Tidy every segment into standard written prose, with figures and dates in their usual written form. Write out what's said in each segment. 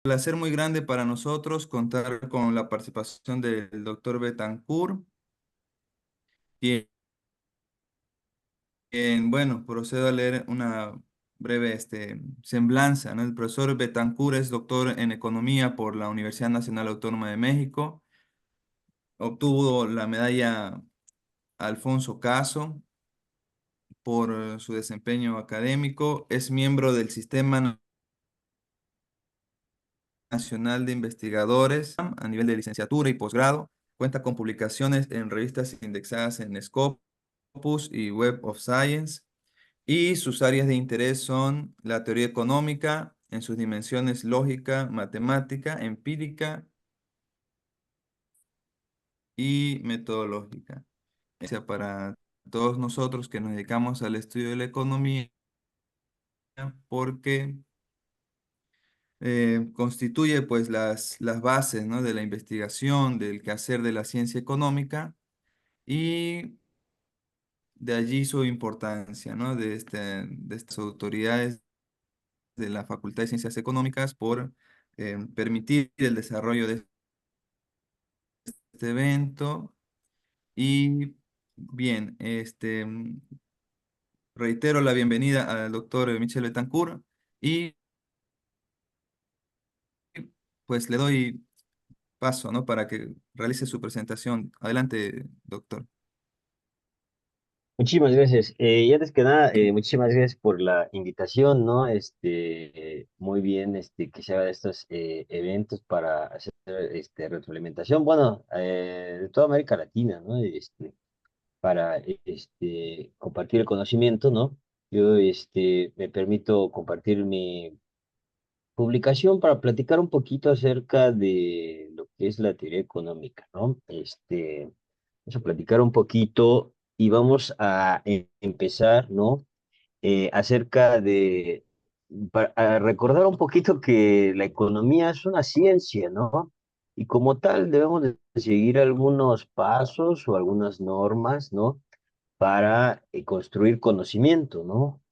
Placer muy grande para nosotros contar con la participación del doctor Betancourt. Bien, bueno, procedo a leer una breve semblanza, ¿no? El profesor Betancourt es doctor en economía por la Universidad Nacional Autónoma de México. Obtuvo la medalla Alfonso Caso por su desempeño académico. Es miembro del Sistema Nacional de Investigadores a nivel de licenciatura y posgrado. Cuenta con publicaciones en revistas indexadas en Scopus y Web of Science. Y sus áreas de interés son la teoría económica en sus dimensiones lógica, matemática, empírica y metodológica. O sea, para todos nosotros que nos dedicamos al estudio de la economía, porque constituye pues las bases, ¿no? De la investigación, del quehacer de la ciencia económica y de allí su importancia, ¿no? De estas autoridades de la Facultad de Ciencias Económicas por permitir el desarrollo de este evento. Y bien, reitero la bienvenida al doctor Michel Betancourt y pues le doy paso, ¿no? Para que realice su presentación. Adelante, doctor. Muchísimas gracias. Y antes que nada, muchísimas gracias por la invitación, ¿no? Muy bien, que se haga estos eventos para hacer, retroalimentación, bueno, de toda América Latina, ¿no? Para, compartir el conocimiento, ¿no? Yo, me permito compartir mi publicación para platicar un poquito acerca de lo que es la teoría económica, ¿no? Vamos a platicar un poquito y vamos a empezar, ¿no? Acerca de, a recordar un poquito que la economía es una ciencia, ¿no? Y como tal debemos de seguir algunos pasos o algunas normas, ¿no? Para construir conocimiento, ¿no?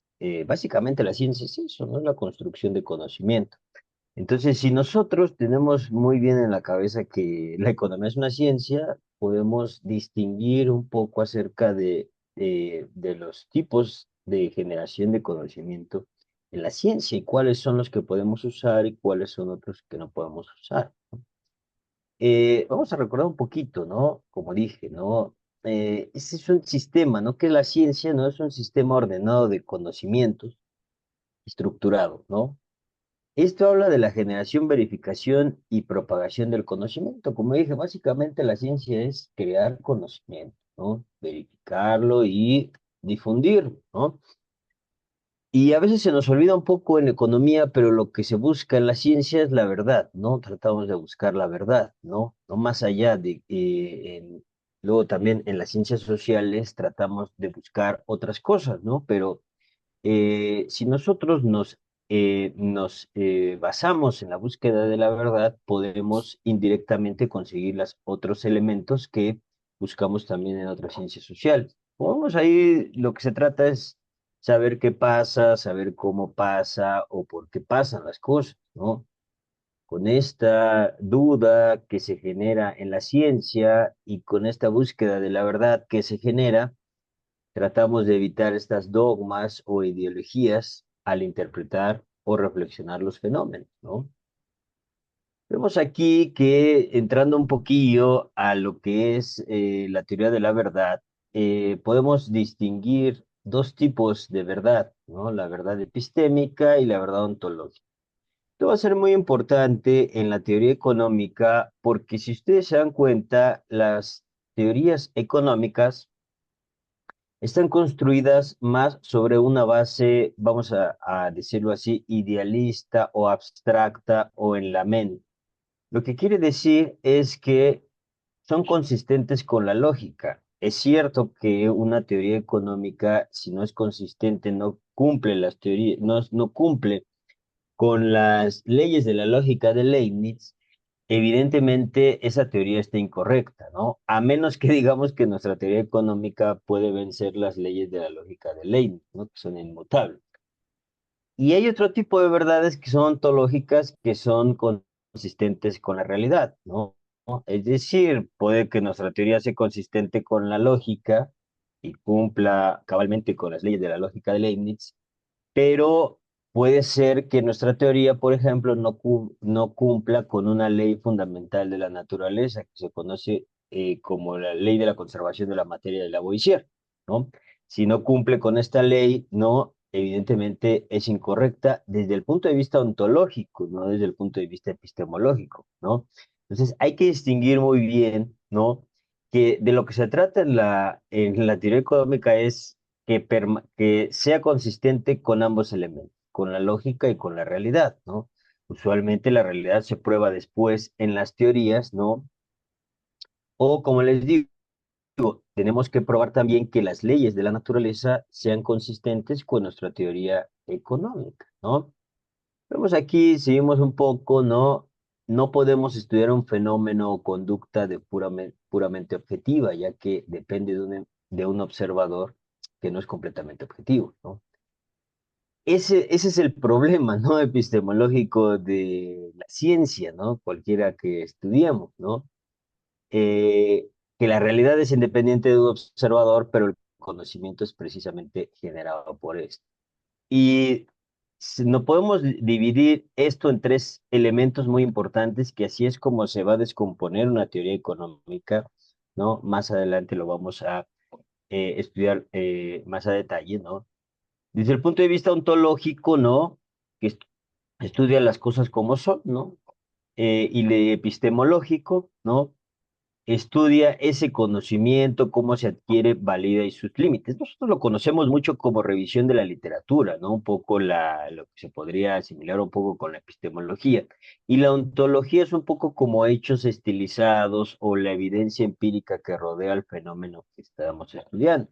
Básicamente la ciencia es eso, ¿no? Es la construcción de conocimiento. Entonces, si nosotros tenemos muy bien en la cabeza que la economía es una ciencia, podemos distinguir un poco acerca de los tipos de generación de conocimiento en la ciencia y cuáles son los que podemos usar y cuáles son otros que no podemos usar. Vamos a recordar un poquito, ¿no? Como dije, ¿no? Ese es un sistema, ¿no? Que la ciencia no es un sistema ordenado de conocimientos estructurado, ¿no? Esto habla de la generación, verificación y propagación del conocimiento. Como dije, básicamente la ciencia es crear conocimiento, ¿no? Verificarlo y difundirlo, ¿no? Y a veces se nos olvida un poco en economía, pero lo que se busca en la ciencia es la verdad, ¿no? Tratamos de buscar la verdad, ¿no? No más allá de... luego también en las ciencias sociales tratamos de buscar otras cosas, ¿no? Pero si nosotros nos basamos en la búsqueda de la verdad, podemos indirectamente conseguir los otros elementos que buscamos también en otras ciencias sociales. Vamos ahí, lo que se trata es saber qué pasa, saber cómo pasa o por qué pasan las cosas, ¿no? Con esta duda que se genera en la ciencia y con esta búsqueda de la verdad que se genera, tratamos de evitar estas dogmas o ideologías al interpretar o reflexionar los fenómenos, ¿no? Vemos aquí que entrando un poquillo a lo que es la teoría de la verdad, podemos distinguir dos tipos de verdad, ¿no? La verdad epistémica y la verdad ontológica. Esto va a ser muy importante en la teoría económica porque si ustedes se dan cuenta, las teorías económicas están construidas más sobre una base, vamos a decirlo así, idealista o abstracta o en la mente. Lo que quiere decir es que son consistentes con la lógica. Es cierto que una teoría económica, si no es consistente, no cumple las teorías, no cumple con las leyes de la lógica de Leibniz, evidentemente esa teoría está incorrecta, ¿no? A menos que digamos que nuestra teoría económica puede vencer las leyes de la lógica de Leibniz, ¿no? Que son inmutables. Y hay otro tipo de verdades que son ontológicas, que son consistentes con la realidad, ¿no? Es decir, puede que nuestra teoría sea consistente con la lógica y cumpla cabalmente con las leyes de la lógica de Leibniz, pero puede ser que nuestra teoría, por ejemplo, no cumpla con una ley fundamental de la naturaleza, que se conoce como la ley de la conservación de la materia de Lavoisier, ¿no? Si no cumple con esta ley, no, evidentemente es incorrecta desde el punto de vista ontológico, no desde el punto de vista epistemológico, ¿no? Entonces hay que distinguir muy bien, ¿no? Que de lo que se trata en la teoría económica es que sea consistente con ambos elementos, con la lógica y con la realidad, ¿no? Usualmente la realidad se prueba después en las teorías, ¿no? O como les digo, tenemos que probar también que las leyes de la naturaleza sean consistentes con nuestra teoría económica, ¿no? Vemos aquí, seguimos un poco, ¿no? No podemos estudiar un fenómeno o conducta de puramente objetiva, ya que depende de un observador que no es completamente objetivo, ¿no? Ese es el problema, ¿no? Epistemológico de la ciencia, ¿no? Cualquiera que estudiamos, ¿no? Que la realidad es independiente de un observador, pero el conocimiento es precisamente generado por esto. Y no podemos dividir esto en tres elementos muy importantes, que así es como se va a descomponer una teoría económica, ¿no? Más adelante lo vamos a estudiar más a detalle, ¿no? Desde el punto de vista ontológico, ¿no? Que estudia las cosas como son, ¿no? Y de epistemológico, ¿no? Estudia ese conocimiento, cómo se adquiere, valida y sus límites. Nosotros lo conocemos mucho como revisión de la literatura, ¿no? Un poco lo que se podría asimilar un poco con la epistemología. Y la ontología es un poco como hechos estilizados o la evidencia empírica que rodea el fenómeno que estamos estudiando.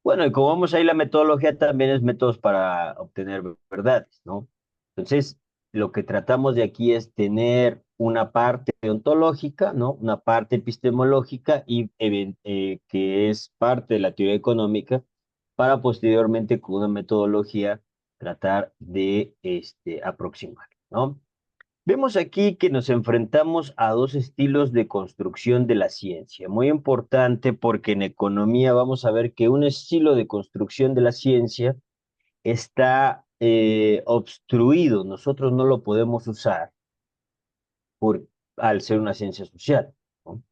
Bueno, y como vamos ahí, la metodología también es métodos para obtener verdades, ¿no? Entonces, lo que tratamos de aquí es tener una parte ontológica, ¿no? Una parte epistemológica y que es parte de la teoría económica para posteriormente con una metodología tratar de aproximar, ¿no? Vemos aquí que nos enfrentamos a dos estilos de construcción de la ciencia. Muy importante porque en economía vamos a ver que un estilo de construcción de la ciencia está obstruido. Nosotros no lo podemos usar por, al ser una ciencia social, ¿no?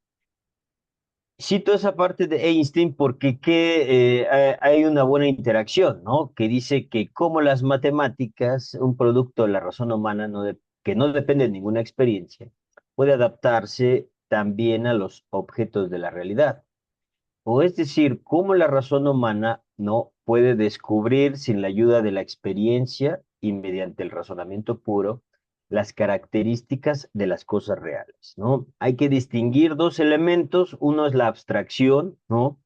Cito esa parte de Einstein porque hay una buena interacción, ¿no? Que dice que como las matemáticas, un producto de la razón humana que no depende de ninguna experiencia, puede adaptarse también a los objetos de la realidad. O es decir, cómo la razón humana no puede descubrir sin la ayuda de la experiencia y mediante el razonamiento puro las características de las cosas reales, ¿no? Hay que distinguir dos elementos, uno es la abstracción, ¿no?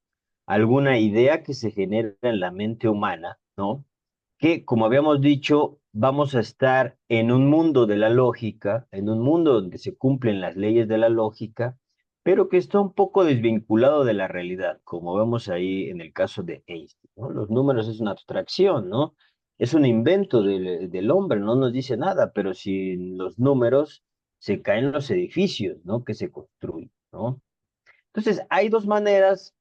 Alguna idea que se genera en la mente humana, ¿no? Que, como habíamos dicho, vamos a estar en un mundo de la lógica, en un mundo donde se cumplen las leyes de la lógica, pero que está un poco desvinculado de la realidad, como vemos ahí en el caso de Einstein, ¿no? Los números es una abstracción, ¿no? Es un invento del hombre, no nos dice nada, pero sin los números se caen los edificios, ¿no? Que se construyen, ¿no? Entonces, hay dos maneras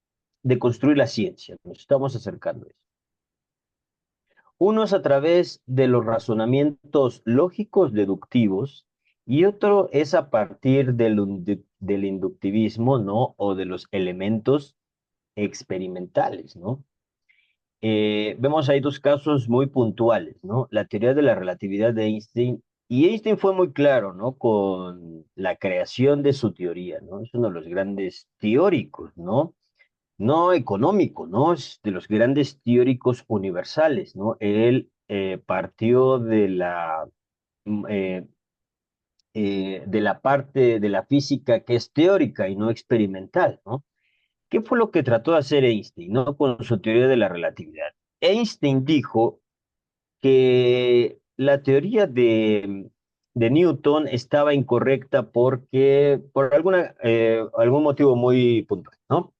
de construir la ciencia, nos estamos acercando a eso. Uno es a través de los razonamientos lógicos deductivos y otro es a partir del inductivismo, ¿no? O de los elementos experimentales, ¿no? Vemos ahí dos casos muy puntuales, ¿no? La teoría de la relatividad de Einstein, y Einstein fue muy claro, ¿no? Con la creación de su teoría, ¿no? Es uno de los grandes teóricos, ¿no? No económico, ¿no? Es de los grandes teóricos universales, ¿no? Él partió de la parte de la física que es teórica y no experimental, ¿no? ¿Qué fue lo que trató de hacer Einstein, ¿no? Con su teoría de la relatividad. Einstein dijo que la teoría de Newton estaba incorrecta por algún motivo muy puntual, ¿no?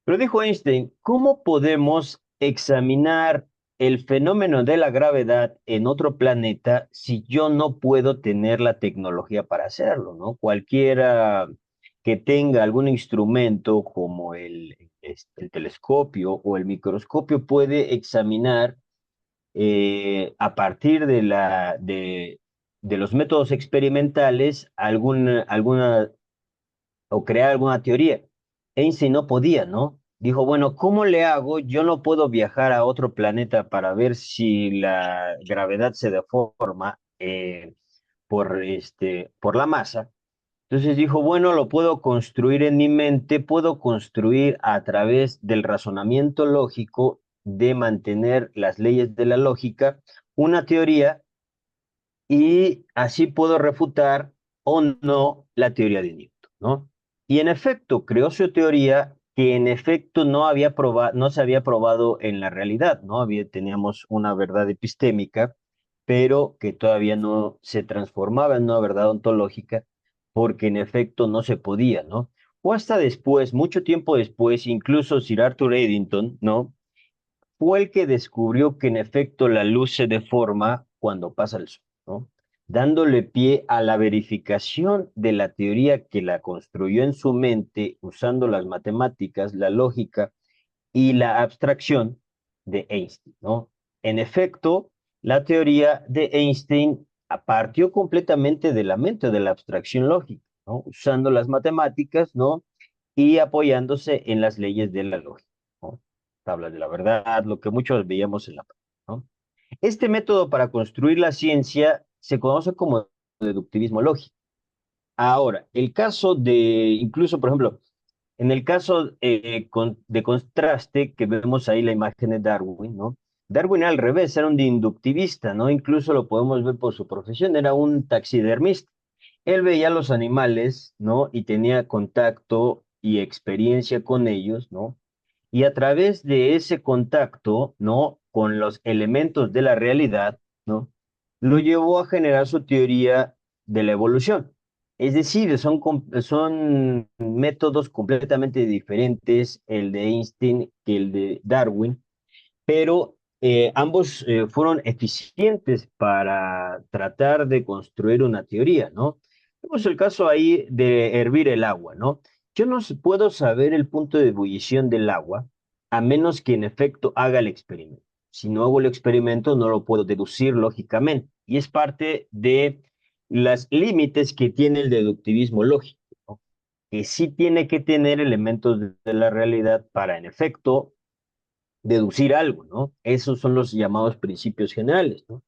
Pero dijo Einstein, ¿cómo podemos examinar el fenómeno de la gravedad en otro planeta si yo no puedo tener la tecnología para hacerlo, ¿no? Cualquiera que tenga algún instrumento como el telescopio o el microscopio puede examinar a partir de los métodos experimentales alguna o crear alguna teoría. Einstein no podía, ¿no? Dijo, bueno, ¿cómo le hago? Yo no puedo viajar a otro planeta para ver si la gravedad se deforma por la masa. Entonces dijo, bueno, lo puedo construir en mi mente, puedo construir a través del razonamiento lógico de mantener las leyes de la lógica una teoría y así puedo refutar o no la teoría de Newton, ¿no? Y en efecto, creó su teoría que en efecto no se había probado en la realidad, ¿no? Teníamos una verdad epistémica, pero que todavía no se transformaba en una verdad ontológica porque en efecto no se podía, ¿no? O hasta después, mucho tiempo después, incluso Sir Arthur Eddington, ¿no? Fue el que descubrió que en efecto la luz se deforma cuando pasa el sol, ¿no? Dándole pie a la verificación de la teoría que la construyó en su mente usando las matemáticas, la lógica y la abstracción de Einstein, ¿no? En efecto, la teoría de Einstein partió completamente de la mente, de la abstracción lógica, ¿no? Usando las matemáticas, ¿no? Y apoyándose en las leyes de la lógica, ¿no? Tablas de la verdad, lo que muchos veíamos en la, ¿no? Este método para construir la ciencia se conoce como deductivismo lógico. Ahora, el caso de, incluso, por ejemplo, en el caso de contraste, que vemos ahí la imagen de Darwin, ¿no? Darwin al revés, era un inductivista, ¿no? Incluso lo podemos ver por su profesión, era un taxidermista. Él veía a los animales, ¿no? Y tenía contacto y experiencia con ellos, ¿no? Y a través de ese contacto, ¿no? Con los elementos de la realidad, ¿no? Lo llevó a generar su teoría de la evolución. Es decir, son métodos completamente diferentes, el de Einstein que el de Darwin, pero ambos fueron eficientes para tratar de construir una teoría, ¿no? Tenemos el caso ahí de hervir el agua, ¿no? Yo no puedo saber el punto de ebullición del agua a menos que en efecto haga el experimento. Si no hago el experimento, no lo puedo deducir lógicamente. Y es parte de los límites que tiene el deductivismo lógico, ¿no? Que sí tiene que tener elementos de la realidad para, en efecto, deducir algo, ¿no? Esos son los llamados principios generales, ¿no?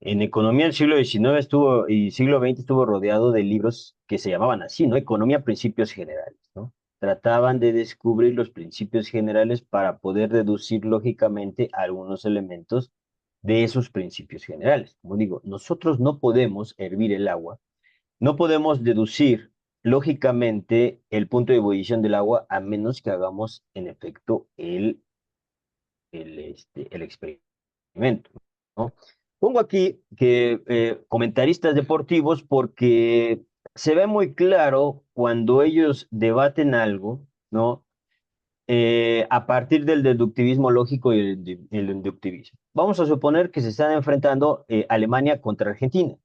En economía el siglo XIX estuvo y siglo XX estuvo rodeado de libros que se llamaban así, ¿no? Economía, principios generales, ¿no? Trataban de descubrir los principios generales para poder deducir lógicamente algunos elementos de esos principios generales. Como digo, nosotros no podemos hervir el agua, no podemos deducir lógicamente el punto de ebullición del agua a menos que hagamos en efecto el experimento, ¿no? Pongo aquí que comentaristas deportivos porque se ve muy claro cuando ellos debaten algo, ¿no? A partir del deductivismo lógico y el inductivismo. Vamos a suponer que se están enfrentando Alemania contra Argentina.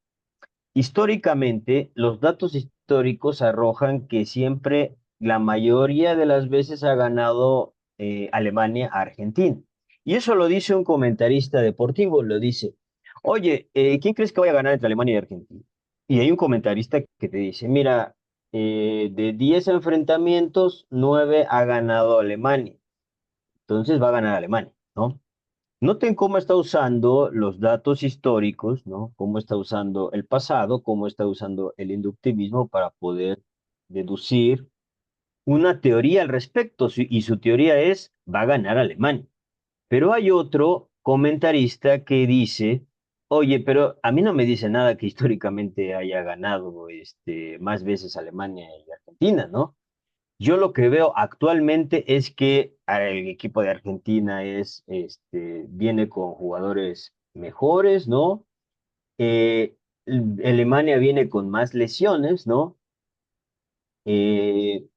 Históricamente, los datos históricos arrojan que siempre, la mayoría de las veces ha ganado Alemania a Argentina. Y eso lo dice un comentarista deportivo, lo dice, oye, ¿quién crees que vaya a ganar entre Alemania y Argentina? Y hay un comentarista que te dice, mira, de 10 enfrentamientos, 9 ha ganado Alemania, entonces va a ganar Alemania, ¿no? Noten cómo está usando los datos históricos, ¿no? Cómo está usando el pasado, cómo está usando el inductivismo para poder deducir una teoría al respecto. Y su teoría es, va a ganar Alemania. Pero hay otro comentarista que dice, oye, pero a mí no me dice nada que históricamente haya ganado más veces Alemania y Argentina, ¿no? Yo lo que veo actualmente es que el equipo de Argentina viene con jugadores mejores, ¿no? Eh, Alemania viene con más lesiones, ¿no? Eh,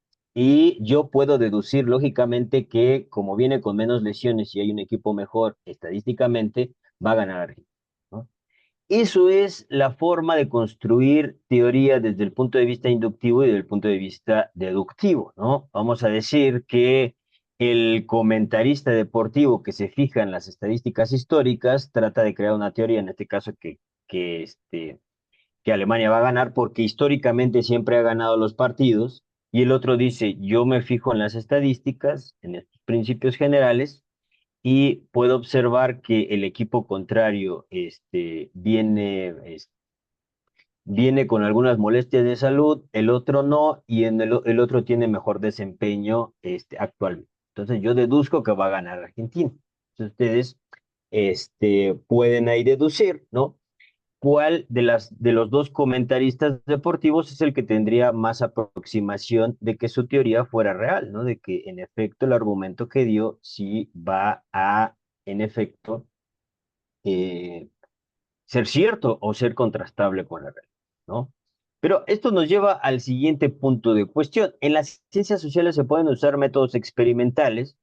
y yo puedo deducir lógicamente que como viene con menos lesiones y hay un equipo mejor estadísticamente, va a ganar Argentina, ¿no? Eso es la forma de construir teoría desde el punto de vista inductivo y desde el punto de vista deductivo, ¿no? Vamos a decir que el comentarista deportivo que se fija en las estadísticas históricas trata de crear una teoría, en este caso que, este, que Alemania va a ganar porque históricamente siempre ha ganado los partidos, y el otro dice, yo me fijo en las estadísticas, en estos principios generales, y puedo observar que el equipo contrario viene con algunas molestias de salud, el otro no, y el otro tiene mejor desempeño actualmente. Entonces yo deduzco que va a ganar Argentina. Entonces ustedes pueden ahí deducir, ¿no? ¿Cuál de los dos comentaristas deportivos es el que tendría más aproximación de que su teoría fuera real, ¿no? De que en efecto el argumento que dio sí va a, en efecto, eh, ser cierto o ser contrastable con la realidad, ¿no? Pero esto nos lleva al siguiente punto de cuestión. En las ciencias sociales se pueden usar métodos experimentales,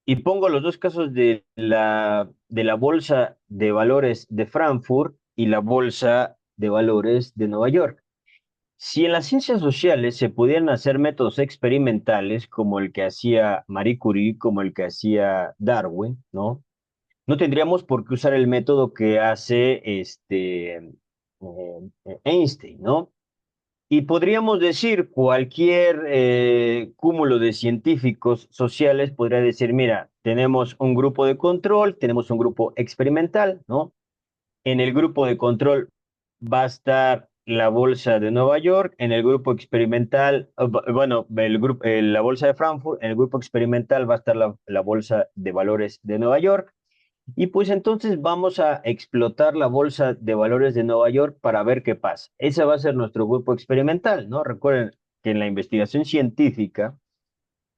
y pongo los dos casos de la Bolsa de Valores de Frankfurt y la Bolsa de Valores de Nueva York. Si en las ciencias sociales se pudieran hacer métodos experimentales como el que hacía Marie Curie, como el que hacía Darwin, ¿no? No tendríamos por qué usar el método que hace Einstein, ¿no? Y podríamos decir, cualquier cúmulo de científicos sociales podría decir, mira, tenemos un grupo de control, tenemos un grupo experimental, ¿no? En el grupo de control va a estar la bolsa de Nueva York, en el grupo experimental, bueno, la bolsa de Frankfurt, en el grupo experimental va a estar la bolsa de valores de Nueva York, y pues entonces vamos a explotar la bolsa de valores de Nueva York para ver qué pasa. Ese va a ser nuestro grupo experimental, ¿no? Recuerden que en la investigación científica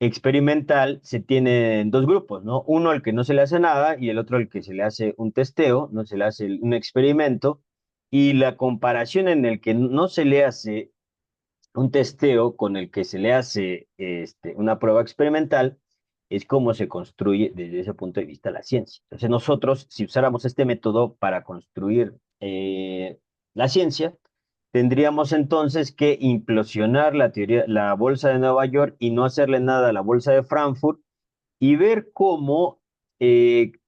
experimental se tienen dos grupos, ¿no? Uno al que no se le hace nada y el otro al que se le hace un testeo, no se le hace un experimento, y la comparación en el que no se le hace un testeo con el que se le hace una prueba experimental es cómo se construye desde ese punto de vista la ciencia. Entonces nosotros, si usáramos este método para construir la ciencia, tendríamos entonces que implosionar la teoría, la bolsa de Nueva York y no hacerle nada a la bolsa de Frankfurt y ver cómo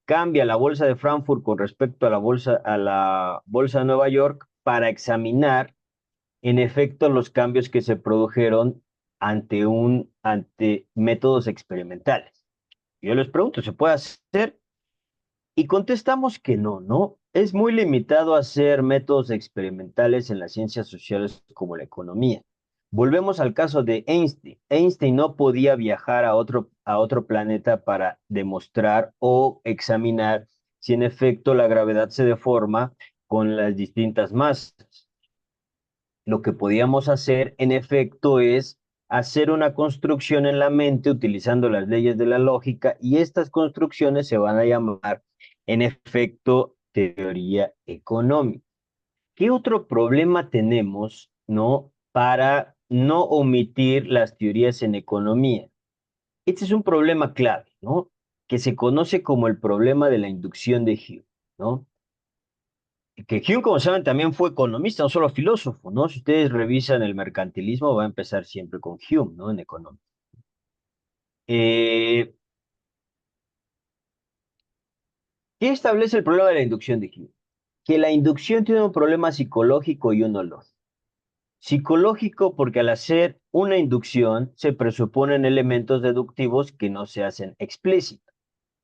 cambia la bolsa de Frankfurt con respecto a la bolsa de Nueva York para examinar en efecto los cambios que se produjeron ante métodos experimentales. Yo les pregunto, ¿se puede hacer? Y contestamos que no, ¿no? Es muy limitado hacer métodos experimentales en las ciencias sociales como la economía. Volvemos al caso de Einstein. Einstein no podía viajar a otro planeta para demostrar o examinar si en efecto la gravedad se deforma con las distintas masas. Lo que podíamos hacer, en efecto, es hacer una construcción en la mente utilizando las leyes de la lógica, y estas construcciones se van a llamar, en efecto, teoría económica. ¿Qué otro problema tenemos, no, para no omitir las teorías en economía? Este es un problema clave, ¿no? Que se conoce como el problema de la inducción de Hume, ¿no? Que Hume, como saben, también fue economista, no solo filósofo, ¿no? Si ustedes revisan el mercantilismo, va a empezar siempre con Hume, ¿no? En economía. Eh, ¿Qué establece el problema de la inducción de Hume? Que la inducción tiene un problema psicológico y uno lógico. Psicológico porque al hacer una inducción se presuponen elementos deductivos que no se hacen explícitos.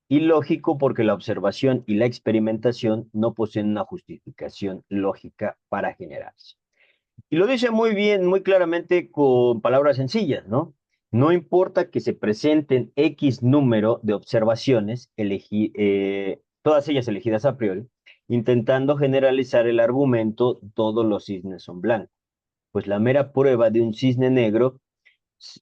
Y lógico porque la observación y la experimentación no poseen una justificación lógica para generarse. Y lo dice muy bien, muy claramente con palabras sencillas, ¿no? No importa que se presenten X número de observaciones, todas ellas elegidas a priori, intentando generalizar el argumento, todos los cisnes son blancos. Pues la mera prueba de un cisne negro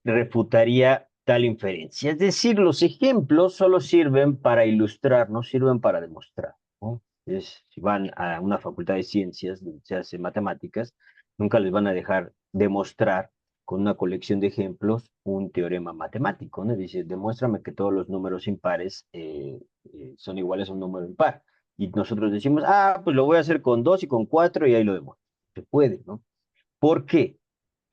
refutaría tal inferencia. Es decir, los ejemplos solo sirven para ilustrar, no sirven para demostrar, ¿no? Si van a una facultad de ciencias donde se hace matemáticas, nunca les van a dejar demostrar con una colección de ejemplos un teorema matemático, ¿no? Dice, demuéstrame que todos los números impares son iguales a un número impar. Y nosotros decimos, ah, pues lo voy a hacer con 2 y con 4 y ahí lo demuestro. Se puede, ¿no? ¿Por qué?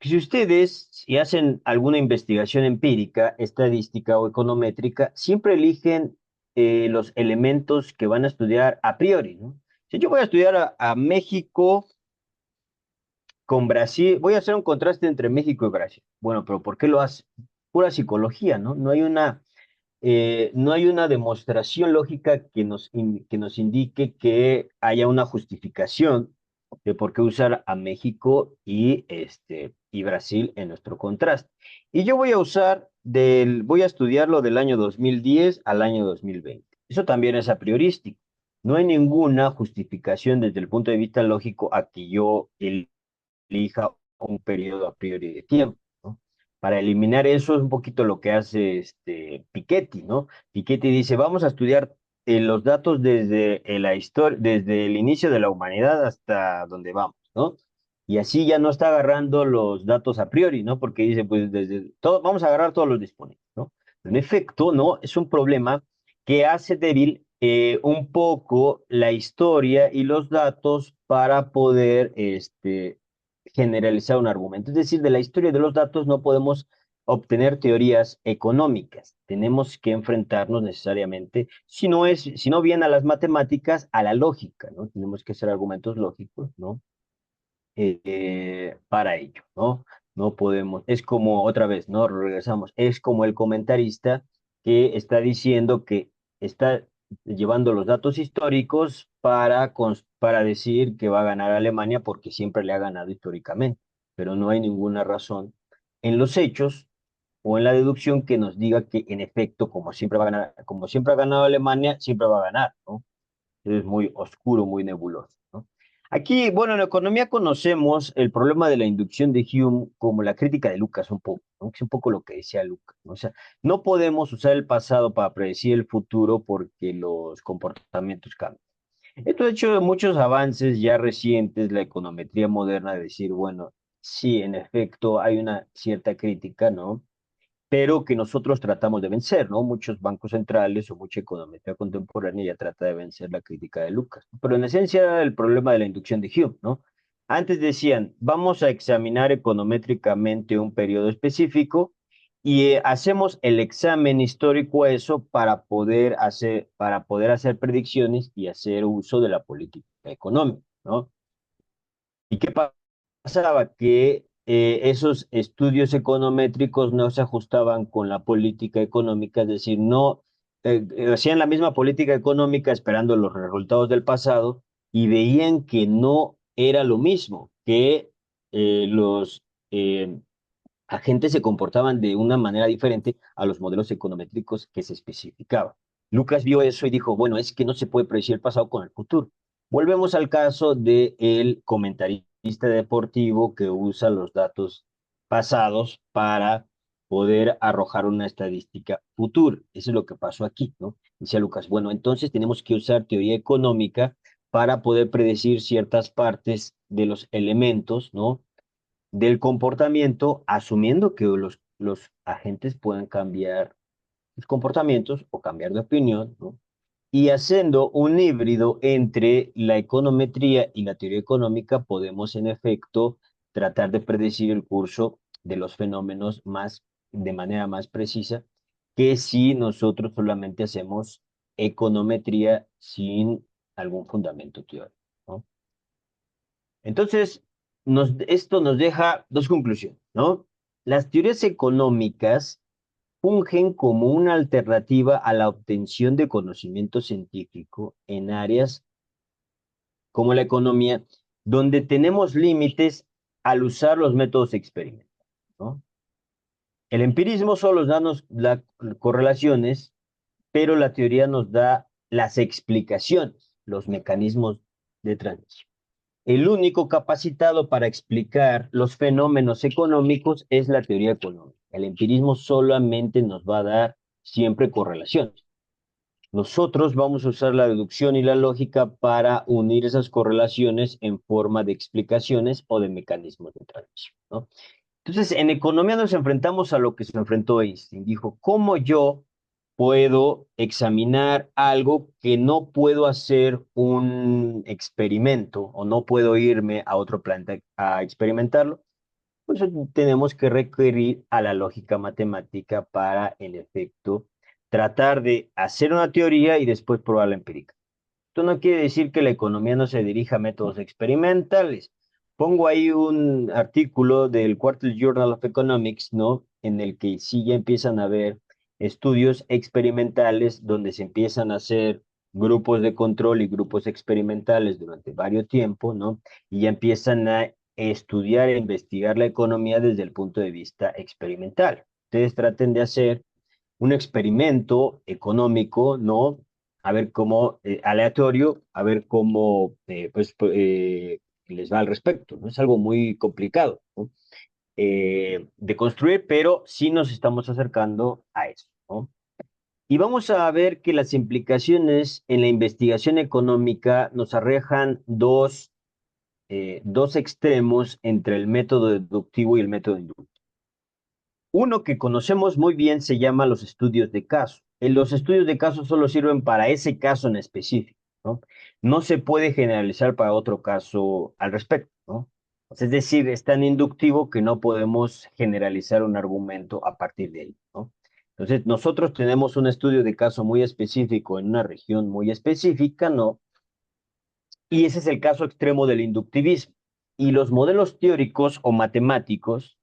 Si ustedes, si hacen alguna investigación empírica, estadística o econométrica, siempre eligen los elementos que van a estudiar a priori, ¿no? Si yo voy a estudiar a México con Brasil, voy a hacer un contraste entre México y Brasil. Bueno, pero ¿por qué lo hace? Pura psicología, ¿no? No hay una demostración lógica que nos indique que haya una justificación de por qué usar a México y Brasil en nuestro contraste. Y yo voy a estudiarlo del año 2010 al año 2020. Eso también es a priorístico. No hay ninguna justificación desde el punto de vista lógico a que yo elija un periodo a priori de tiempo, ¿no? Para eliminar eso es un poquito lo que hace Piketty, ¿no? Piketty dice, vamos a estudiar los datos desde la historia, desde el inicio de la humanidad hasta donde vamos, ¿no? Y así ya no está agarrando los datos a priori, ¿no? Porque dice, pues desde todo, vamos a agarrar todos los disponibles, ¿no? En efecto, ¿no? Es un problema que hace débil un poco la historia y los datos para poder generalizar un argumento. Es decir, de la historia de los datos no podemos obtener teorías económicas. Tenemos que enfrentarnos necesariamente, si no bien a las matemáticas, a la lógica, ¿no? Tenemos que hacer argumentos lógicos, ¿no? Para ello, ¿no? No podemos, es como otra vez, ¿no? Regresamos, es como el comentarista que está diciendo que está llevando los datos históricos para decir que va a ganar Alemania porque siempre le ha ganado históricamente, pero no hay ninguna razón en los hechos o en la deducción que nos diga que en efecto, como siempre va a ganar, como siempre ha ganado Alemania, siempre va a ganar, ¿no? Es muy oscuro, muy nebuloso, ¿no? Aquí, bueno, en economía conocemos el problema de la inducción de Hume como la crítica de Lucas un poco, ¿no? Es un poco lo que decía Lucas, ¿no? O sea, no podemos usar el pasado para predecir el futuro porque los comportamientos cambian. Esto ha hecho muchos avances ya recientes, la econometría moderna, de decir, bueno, sí, en efecto, hay una cierta crítica, ¿no? Pero que nosotros tratamos de vencer, ¿no? Muchos bancos centrales o mucha economía contemporánea ya trata de vencer la crítica de Lucas. Pero en esencia era el problema de la inducción de Hume, ¿no? Antes decían, vamos a examinar econométricamente un periodo específico y hacemos el examen histórico a eso para poder hacer predicciones y hacer uso de la política económica, ¿no? ¿Y qué pasaba? Que esos estudios econométricos no se ajustaban con la política económica, es decir, no hacían la misma política económica esperando los resultados del pasado y veían que no era lo mismo, que los agentes se comportaban de una manera diferente a los modelos econométricos que se especificaban. Lucas vio eso y dijo, bueno, es que no se puede predecir el pasado con el futuro. Volvemos al caso del comentarista deportivo que usa los datos pasados para poder arrojar una estadística futura. Eso es lo que pasó aquí, ¿no? Dice Lucas, bueno, entonces tenemos que usar teoría económica para poder predecir ciertas partes de los elementos, ¿no? Del comportamiento, asumiendo que los agentes puedan cambiar sus comportamientos o cambiar de opinión, ¿no? Y haciendo un híbrido entre la econometría y la teoría económica, podemos en efecto tratar de predecir el curso de los fenómenos de manera más precisa que si nosotros solamente hacemos econometría sin algún fundamento teórico, ¿no? Entonces, esto nos deja dos conclusiones, ¿no? Las teorías económicas fungen como una alternativa a la obtención de conocimiento científico en áreas como la economía, donde tenemos límites al usar los métodos experimentales, ¿no? El empirismo solo nos da las correlaciones, pero la teoría nos da las explicaciones, los mecanismos de transmisión. El único capacitado para explicar los fenómenos económicos es la teoría económica. El empirismo solamente nos va a dar siempre correlaciones. Nosotros vamos a usar la deducción y la lógica para unir esas correlaciones en forma de explicaciones o de mecanismos de transmisión, ¿no? Entonces, en economía nos enfrentamos a lo que se enfrentó Einstein. Dijo, ¿cómo yo puedo examinar algo que no puedo hacer un experimento o no puedo irme a otro planeta a experimentarlo? Pues tenemos que recurrir a la lógica matemática para, en efecto, tratar de hacer una teoría y después probarla empírica. Esto no quiere decir que la economía no se dirija a métodos experimentales. Pongo ahí un artículo del Quarterly Journal of Economics, ¿no? En el que sí ya empiezan a haber estudios experimentales donde se empiezan a hacer grupos de control y grupos experimentales durante varios tiempos, ¿no? Y ya empiezan a estudiar e investigar la economía desde el punto de vista experimental. Ustedes traten de hacer un experimento económico, ¿no? A ver cómo, aleatorio, a ver cómo, les va al respecto, ¿no? Es algo muy complicado, ¿no? De construir, pero sí nos estamos acercando a eso, ¿no? Y vamos a ver que las implicaciones en la investigación económica nos arrojan dos extremos entre el método deductivo y el método inductivo. Uno que conocemos muy bien se llama los estudios de caso. Los estudios de caso solo sirven para ese caso en específico, ¿no? No se puede generalizar para otro caso al respecto, ¿no? Es decir, es tan inductivo que no podemos generalizar un argumento a partir de él, ¿no? Entonces, nosotros tenemos un estudio de caso muy específico en una región muy específica, ¿no? Y ese es el caso extremo del inductivismo. Y los modelos teóricos o matemáticos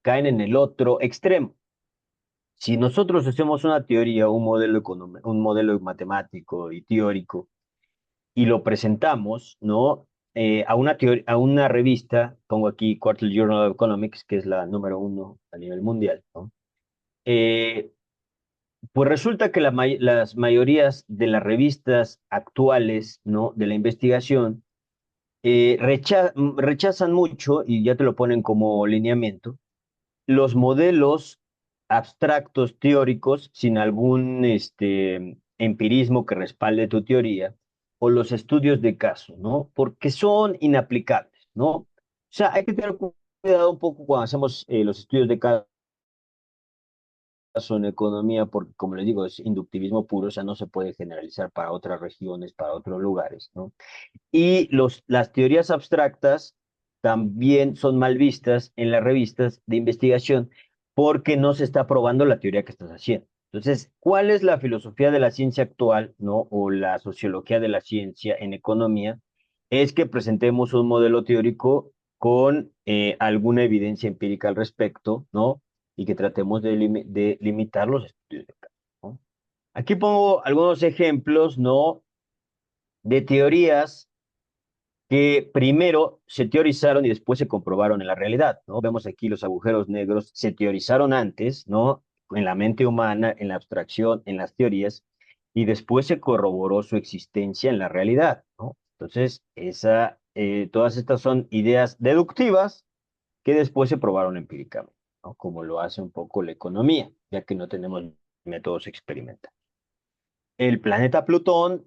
caen en el otro extremo. Si nosotros hacemos una teoría, un modelo matemático y teórico y lo presentamos, ¿no? A una revista, pongo aquí Quarterly Journal of Economics, que es la número uno a nivel mundial, ¿no? Eh, pues resulta que las mayorías de las revistas actuales, ¿no? De la investigación rechazan mucho, y ya te lo ponen como lineamiento, los modelos abstractos teóricos sin algún empirismo que respalde tu teoría o los estudios de caso, ¿no? Porque son inaplicables, ¿no? O sea, hay que tener cuidado un poco cuando hacemos los estudios de caso en economía, porque como les digo, es inductivismo puro, o sea, no se puede generalizar para otras regiones, para otros lugares, ¿no? Y las teorías abstractas también son mal vistas en las revistas de investigación porque no se está probando la teoría que estás haciendo. Entonces, ¿cuál es la filosofía de la ciencia actual, ¿no? O la sociología de la ciencia en economía? Es que presentemos un modelo teórico con alguna evidencia empírica al respecto, ¿no? Y que tratemos de limitar los estudios de caso, ¿no? Aquí pongo algunos ejemplos, ¿no? De teorías que primero se teorizaron y después se comprobaron en la realidad, ¿no? Vemos aquí los agujeros negros, se teorizaron antes, ¿no? En la mente humana, en la abstracción, en las teorías, y después se corroboró su existencia en la realidad, ¿no? Entonces, todas estas son ideas deductivas que después se probaron empíricamente, ¿no? Como lo hace un poco la economía, ya que no tenemos métodos experimentales. El planeta Plutón,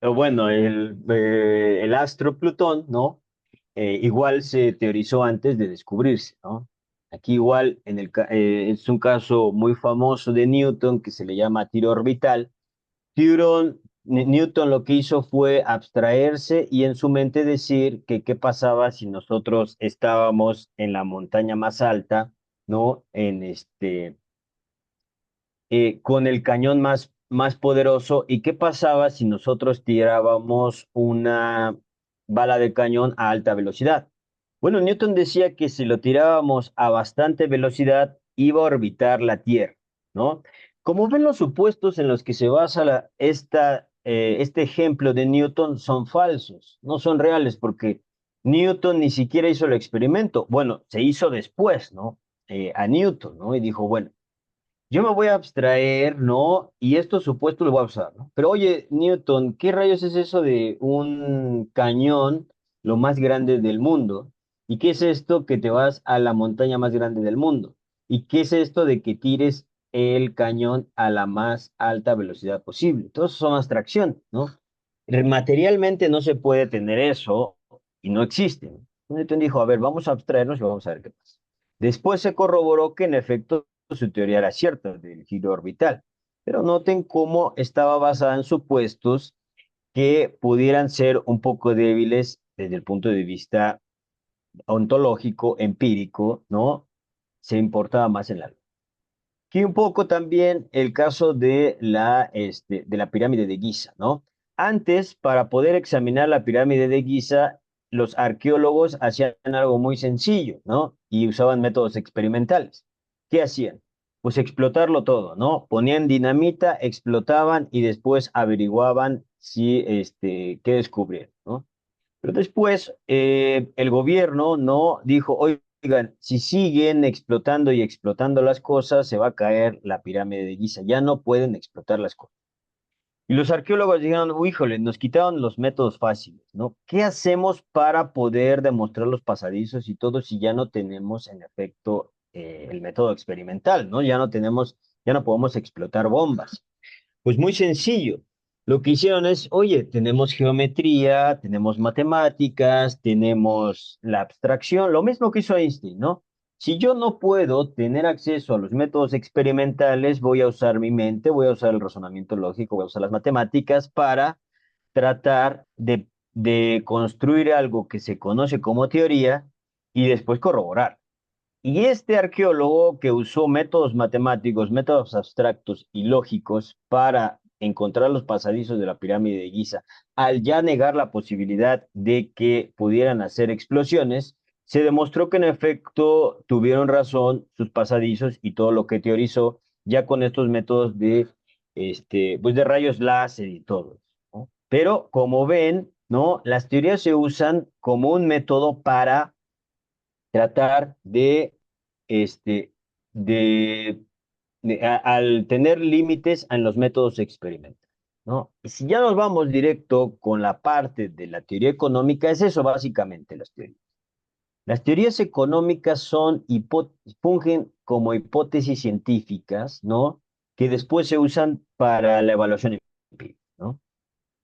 o bueno, el astro Plutón, ¿no? Igual se teorizó antes de descubrirse, ¿no? Aquí igual es un caso muy famoso de Newton que se le llama tiro orbital. Newton lo que hizo fue abstraerse y en su mente decir que qué pasaba si nosotros estábamos en la montaña más alta, ¿no? Con el cañón más poderoso. ¿Y qué pasaba si nosotros tirábamos una bala de cañón a alta velocidad? Bueno, Newton decía que si lo tirábamos a bastante velocidad, iba a orbitar la Tierra, ¿no? Como ven, los supuestos en los que se basa este ejemplo de Newton son falsos, no son reales, porque Newton ni siquiera hizo el experimento. Bueno, se hizo después, ¿no? A Newton, ¿no? Y dijo, bueno, yo me voy a abstraer, ¿no? Y estos supuestos los voy a usar, ¿no? Pero oye, Newton, ¿qué rayos es eso de un cañón lo más grande del mundo? ¿Y qué es esto que te vas a la montaña más grande del mundo? ¿Y qué es esto de que tires el cañón a la más alta velocidad posible? Todo eso son abstracción, ¿no? Materialmente no se puede tener eso y no existe, ¿no? Newton dijo, a ver, vamos a abstraernos y vamos a ver qué pasa. Después se corroboró que en efecto su teoría era cierta del giro orbital, pero noten cómo estaba basada en supuestos que pudieran ser un poco débiles desde el punto de vista ontológico, empírico, ¿no? Se importaba más en la luz. Y un poco también el caso de la pirámide de Giza, ¿no? Antes, para poder examinar la pirámide de Giza, los arqueólogos hacían algo muy sencillo, ¿no? Y usaban métodos experimentales. ¿Qué hacían? Pues explotarlo todo, ¿no? Ponían dinamita, explotaban y después averiguaban qué descubrieron, ¿no? Pero después el gobierno no dijo, oigan, si siguen explotando y explotando las cosas, se va a caer la pirámide de Giza, ya no pueden explotar las cosas. Y los arqueólogos dijeron, "Uy, híjole, nos quitaron los métodos fáciles, ¿no? ¿Qué hacemos para poder demostrar los pasadizos y todo si ya no tenemos en efecto el método experimental, ¿no? Ya no podemos explotar bombas. Pues muy sencillo. Lo que hicieron es, oye, tenemos geometría, tenemos matemáticas, tenemos la abstracción, lo mismo que hizo Einstein, ¿no? Si yo no puedo tener acceso a los métodos experimentales, voy a usar mi mente, voy a usar el razonamiento lógico, voy a usar las matemáticas para tratar de construir algo que se conoce como teoría y después corroborar. Y este arqueólogo que usó métodos matemáticos, métodos abstractos y lógicos para encontrar los pasadizos de la pirámide de Giza, al ya negar la posibilidad de que pudieran hacer explosiones, se demostró que en efecto tuvieron razón sus pasadizos y todo lo que teorizó ya con estos métodos pues de rayos láser y todo, ¿no? Pero como ven, ¿no? Las teorías se usan como un método para tratar este, de, al tener límites en los métodos experimentales, ¿no? Y si ya nos vamos directo con la parte de la teoría económica, es eso básicamente las teorías. Las teorías económicas fungen como hipótesis científicas, ¿no? Que después se usan para la evaluación empírica, ¿no?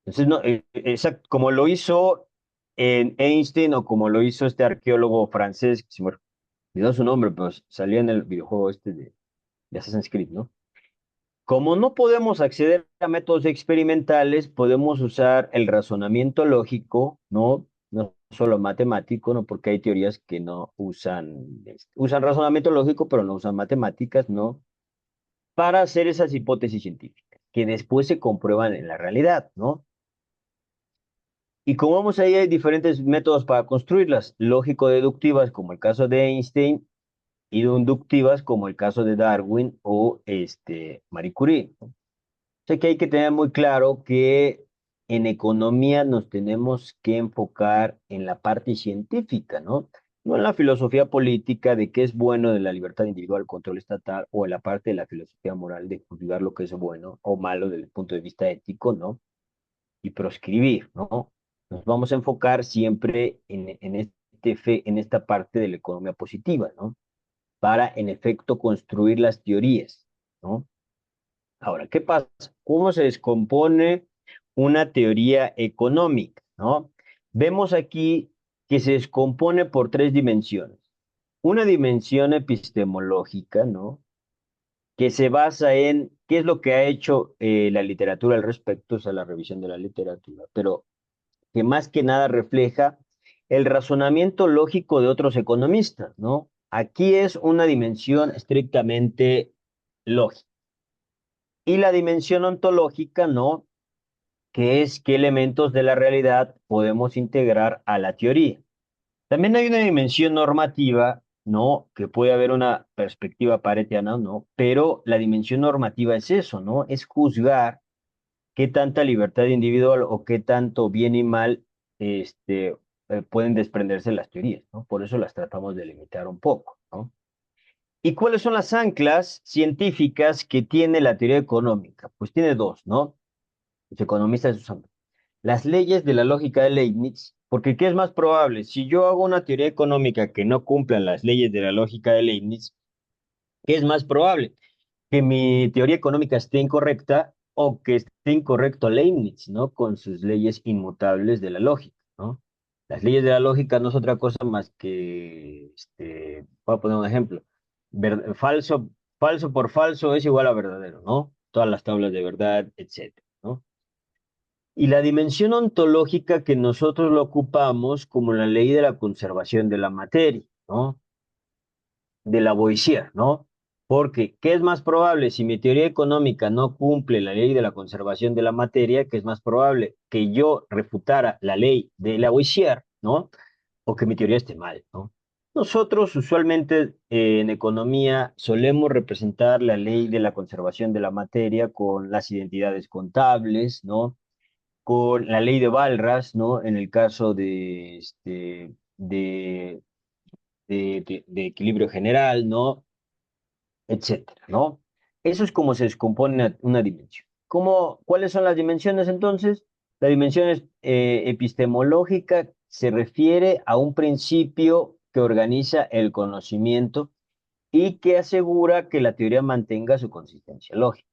Entonces, no, exacto, como lo hizo en Einstein o como lo hizo este arqueólogo francés, que se me olvidó su nombre, pero salía en el videojuego de Assassin's Creed, ¿no? Como no podemos acceder a métodos experimentales, podemos usar el razonamiento lógico, ¿no? No solo matemático, ¿no? Porque hay teorías que no usan razonamiento lógico, pero no usan matemáticas, ¿no? Para hacer esas hipótesis científicas, que después se comprueban en la realidad, ¿no? Y como vemos ahí, hay diferentes métodos para construirlas, lógico-deductivas, como el caso de Einstein, y inductivas como el caso de Darwin o Marie Curie, ¿no? Sé que hay que tener muy claro que en economía nos tenemos que enfocar en la parte científica, ¿no? No en la filosofía política de qué es bueno de la libertad individual, control estatal, o en la parte de la filosofía moral de juzgar lo que es bueno o malo desde el punto de vista ético, ¿no? Y proscribir, ¿no? Nos vamos a enfocar siempre en esta parte de la economía positiva, ¿no? Para, en efecto, construir las teorías, ¿no? Ahora, ¿qué pasa? ¿Cómo se descompone una teoría económica, ¿no? Vemos aquí que se descompone por tres dimensiones. Una dimensión epistemológica, ¿no? Que se basa en qué es lo que ha hecho la literatura al respecto, o sea, la revisión de la literatura, pero que más que nada refleja el razonamiento lógico de otros economistas, ¿no? Aquí es una dimensión estrictamente lógica. Y la dimensión ontológica, ¿no? Que es qué elementos de la realidad podemos integrar a la teoría. También hay una dimensión normativa, ¿no? Que puede haber una perspectiva paretiana, ¿no? Pero la dimensión normativa es eso, ¿no? Es juzgar qué tanta libertad individual o qué tanto bien y mal pueden desprenderse las teorías, ¿no? Por eso las tratamos de limitar un poco, ¿no? ¿Y cuáles son las anclas científicas que tiene la teoría económica? Pues tiene dos, ¿no? Los economistas usan las leyes de la lógica de Leibniz, porque ¿qué es más probable? Si yo hago una teoría económica que no cumpla las leyes de la lógica de Leibniz, ¿qué es más probable? Que mi teoría económica esté incorrecta o que esté incorrecto Leibniz, ¿no? Con sus leyes inmutables de la lógica, ¿no? Las leyes de la lógica no es otra cosa más que voy a poner un ejemplo. Falso, falso por falso es igual a verdadero, ¿no? Todas las tablas de verdad, etcétera, ¿no? Y la dimensión ontológica que nosotros lo ocupamos como la ley de la conservación de la materia, ¿no? De Lavoisier, ¿no? Porque, ¿qué es más probable? Si mi teoría económica no cumple la ley de la conservación de la materia, ¿qué es más probable? Que yo refutara la ley de Lavoisier, ¿no? O que mi teoría esté mal, ¿no? Nosotros usualmente en economía solemos representar la ley de la conservación de la materia con las identidades contables, ¿no? Con la ley de Walras, ¿no? En el caso de equilibrio general, ¿no? Etcétera, ¿no? Eso es como se descompone una dimensión. ¿Cuáles son las dimensiones entonces? La dimensión epistemológica se refiere a un principio que organiza el conocimiento y que asegura que la teoría mantenga su consistencia lógica.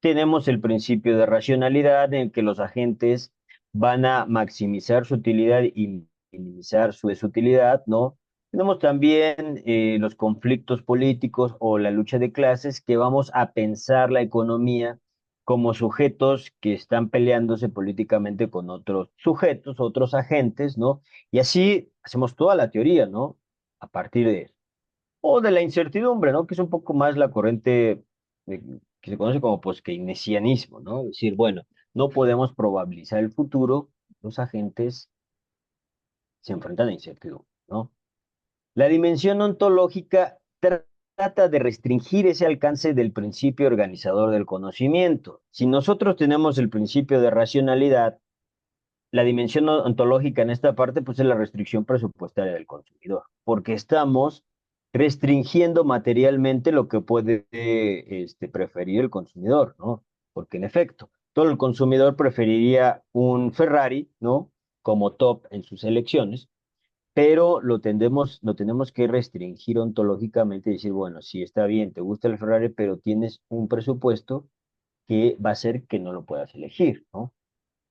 Tenemos el principio de racionalidad en el que los agentes van a maximizar su utilidad y minimizar su desutilidad, ¿no? Tenemos también los conflictos políticos o la lucha de clases que vamos a pensar la economía como sujetos que están peleándose políticamente con otros sujetos, otros agentes, ¿no? Y así hacemos toda la teoría, ¿no? A partir de eso. O de la incertidumbre, ¿no? Que es un poco más la corriente que se conoce como keynesianismo, ¿no? Es decir, bueno, no podemos probabilizar el futuro, los agentes se enfrentan a incertidumbre, ¿no? La dimensión ontológica trata de restringir ese alcance del principio organizador del conocimiento. Si nosotros tenemos el principio de racionalidad, la dimensión ontológica en esta parte, pues es la restricción presupuestaria del consumidor, porque estamos restringiendo materialmente lo que puede preferir el consumidor, ¿no? Porque en efecto, todo el consumidor preferiría un Ferrari, ¿no? Como top en sus elecciones, pero lo tenemos que restringir ontológicamente y decir, bueno, sí está bien, te gusta el Ferrari, pero tienes un presupuesto que va a ser que no lo puedas elegir, ¿no?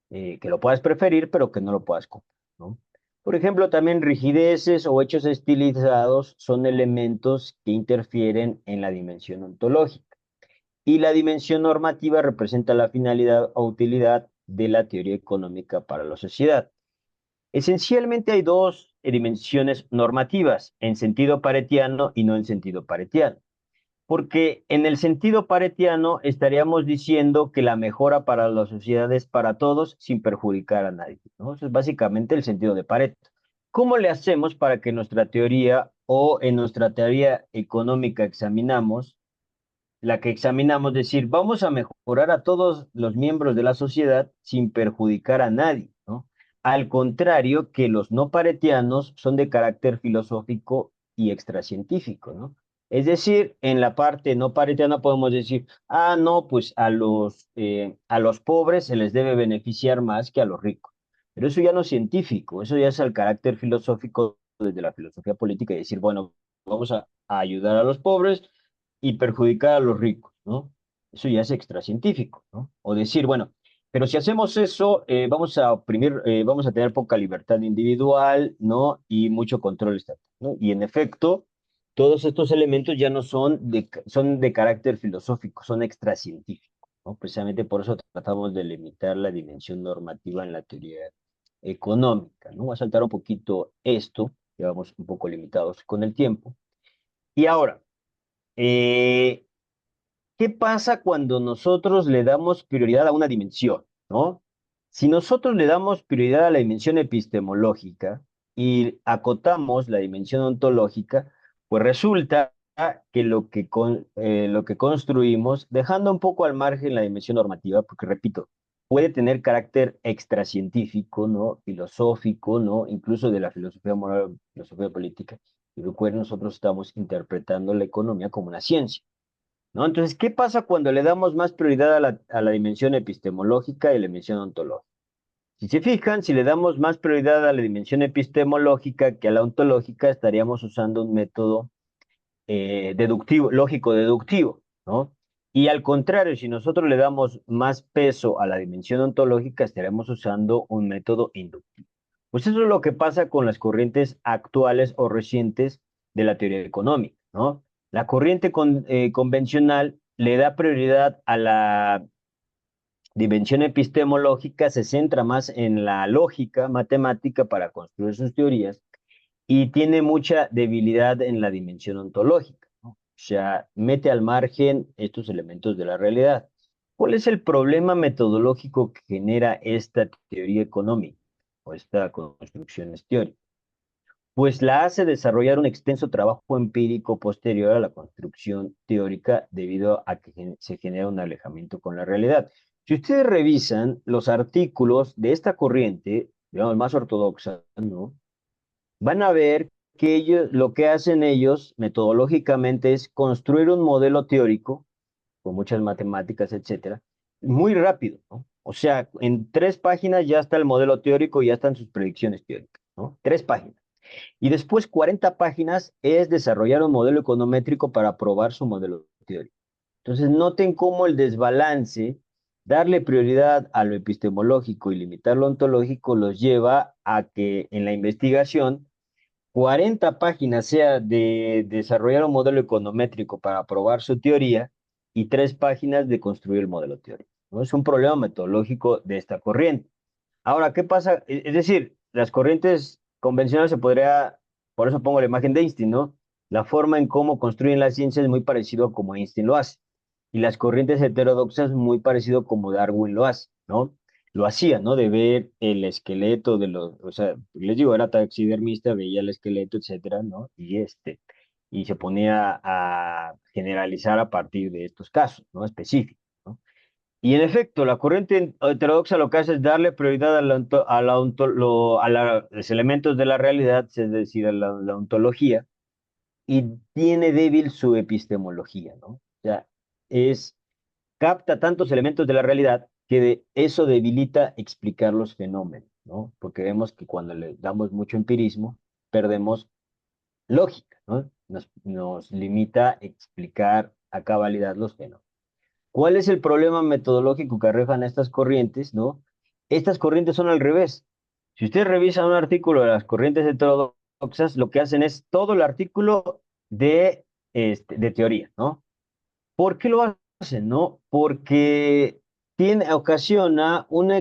Que lo puedas preferir, pero que no lo puedas comprar, ¿no? Por ejemplo, también rigideces o hechos estilizados son elementos que interfieren en la dimensión ontológica. Y la dimensión normativa representa la finalidad o utilidad de la teoría económica para la sociedad. Esencialmente hay dos dimensiones normativas, en sentido paretiano y no en sentido paretiano. Porque en el sentido paretiano estaríamos diciendo que la mejora para la sociedad es para todos sin perjudicar a nadie, ¿no? Eso es básicamente el sentido de Pareto. ¿Cómo le hacemos para que nuestra teoría o en nuestra teoría económica examinamos, la que examinamos, decir, vamos a mejorar a todos los miembros de la sociedad sin perjudicar a nadie, ¿no? Al contrario que los no paretianos son de carácter filosófico y extracientífico, ¿no? Es decir, en la parte no paretiana podemos decir, ah, no, pues a los pobres se les debe beneficiar más que a los ricos. Pero eso ya no es científico, eso ya es el carácter filosófico desde la filosofía política y decir, bueno, vamos a ayudar a los pobres y perjudicar a los ricos, ¿no? Eso ya es extracientífico, ¿no? O decir, bueno, pero si hacemos eso, vamos a oprimir, vamos a tener poca libertad individual, ¿no? Y mucho control estatal, ¿no? Y en efecto, todos estos elementos ya no son de carácter filosófico, son extracientíficos, ¿no? Precisamente por eso tratamos de limitar la dimensión normativa en la teoría económica, ¿no? Voy a saltar un poquito esto, llevamos un poco limitados con el tiempo. Y ahora, eh, ¿qué pasa cuando nosotros le damos prioridad a una dimensión, ¿no? Si nosotros le damos prioridad a la dimensión epistemológica y acotamos la dimensión ontológica, pues resulta que lo que construimos, dejando un poco al margen la dimensión normativa, porque repito, puede tener carácter extracientífico, ¿no? Filosófico, ¿no? Incluso de la filosofía moral, filosofía política. Y recuerden, nosotros estamos interpretando la economía como una ciencia, ¿no? Entonces, ¿qué pasa cuando le damos más prioridad a la dimensión epistemológica y la dimensión ontológica? Si se fijan, si le damos más prioridad a la dimensión epistemológica que a la ontológica, estaríamos usando un método deductivo, lógico-deductivo, ¿no? Y al contrario, si nosotros le damos más peso a la dimensión ontológica, estaremos usando un método inductivo. Pues eso es lo que pasa con las corrientes actuales o recientes de la teoría económica, ¿no? La corriente convencional le da prioridad a la dimensión epistemológica, se centra más en la lógica matemática para construir sus teorías y tiene mucha debilidad en la dimensión ontológica, ¿no? O sea, mete al margen estos elementos de la realidad. ¿Cuál es el problema metodológico que genera esta teoría económica o esta construcción teórica? Pues la hace desarrollar un extenso trabajo empírico posterior a la construcción teórica debido a que se genera un alejamiento con la realidad. Si ustedes revisan los artículos de esta corriente, digamos, más ortodoxa, ¿no? Van a ver que ellos, lo que hacen ellos metodológicamente es construir un modelo teórico con muchas matemáticas, etcétera, muy rápido, ¿no? O sea, en 3 páginas ya está el modelo teórico y ya están sus predicciones teóricas, ¿no? 3 páginas. Y después 40 páginas es desarrollar un modelo econométrico para probar su modelo teórico. Entonces, noten cómo el desbalance, darle prioridad a lo epistemológico y limitar lo ontológico, los lleva a que en la investigación 40 páginas sea de desarrollar un modelo econométrico para probar su teoría y 3 páginas de construir el modelo teórico, ¿no? Es un problema metodológico de esta corriente. Ahora, ¿qué pasa? Es decir, las corrientes convencionales se podría, por eso pongo la imagen de Einstein, ¿no? La forma en cómo construyen la ciencia es muy parecido a como Einstein lo hace. Y las corrientes heterodoxas muy parecido como Darwin lo hace, ¿no? Lo hacía, ¿no? De ver el esqueleto de los, o sea, les digo, era taxidermista, veía el esqueleto, etcétera, ¿no? Y se ponía a generalizar a partir de estos casos, ¿no? Específicos, ¿no? Y en efecto, la corriente heterodoxa lo que hace es darle prioridad a los elementos de la realidad, es decir, a la ontología, y tiene débil su epistemología, ¿no? O sea, es, capta tantos elementos de la realidad que eso debilita explicar los fenómenos, ¿no? Porque vemos que cuando le damos mucho empirismo, perdemos lógica, ¿no? Nos limita a explicar a cabalidad los fenómenos. ¿Cuál es el problema metodológico que arrojan estas corrientes, no? Estas corrientes son al revés. Si ustedes revisan un artículo de las corrientes heterodoxas, lo que hacen es todo el artículo de teoría, ¿no? ¿Por qué lo hacen, no? Porque ocasiona un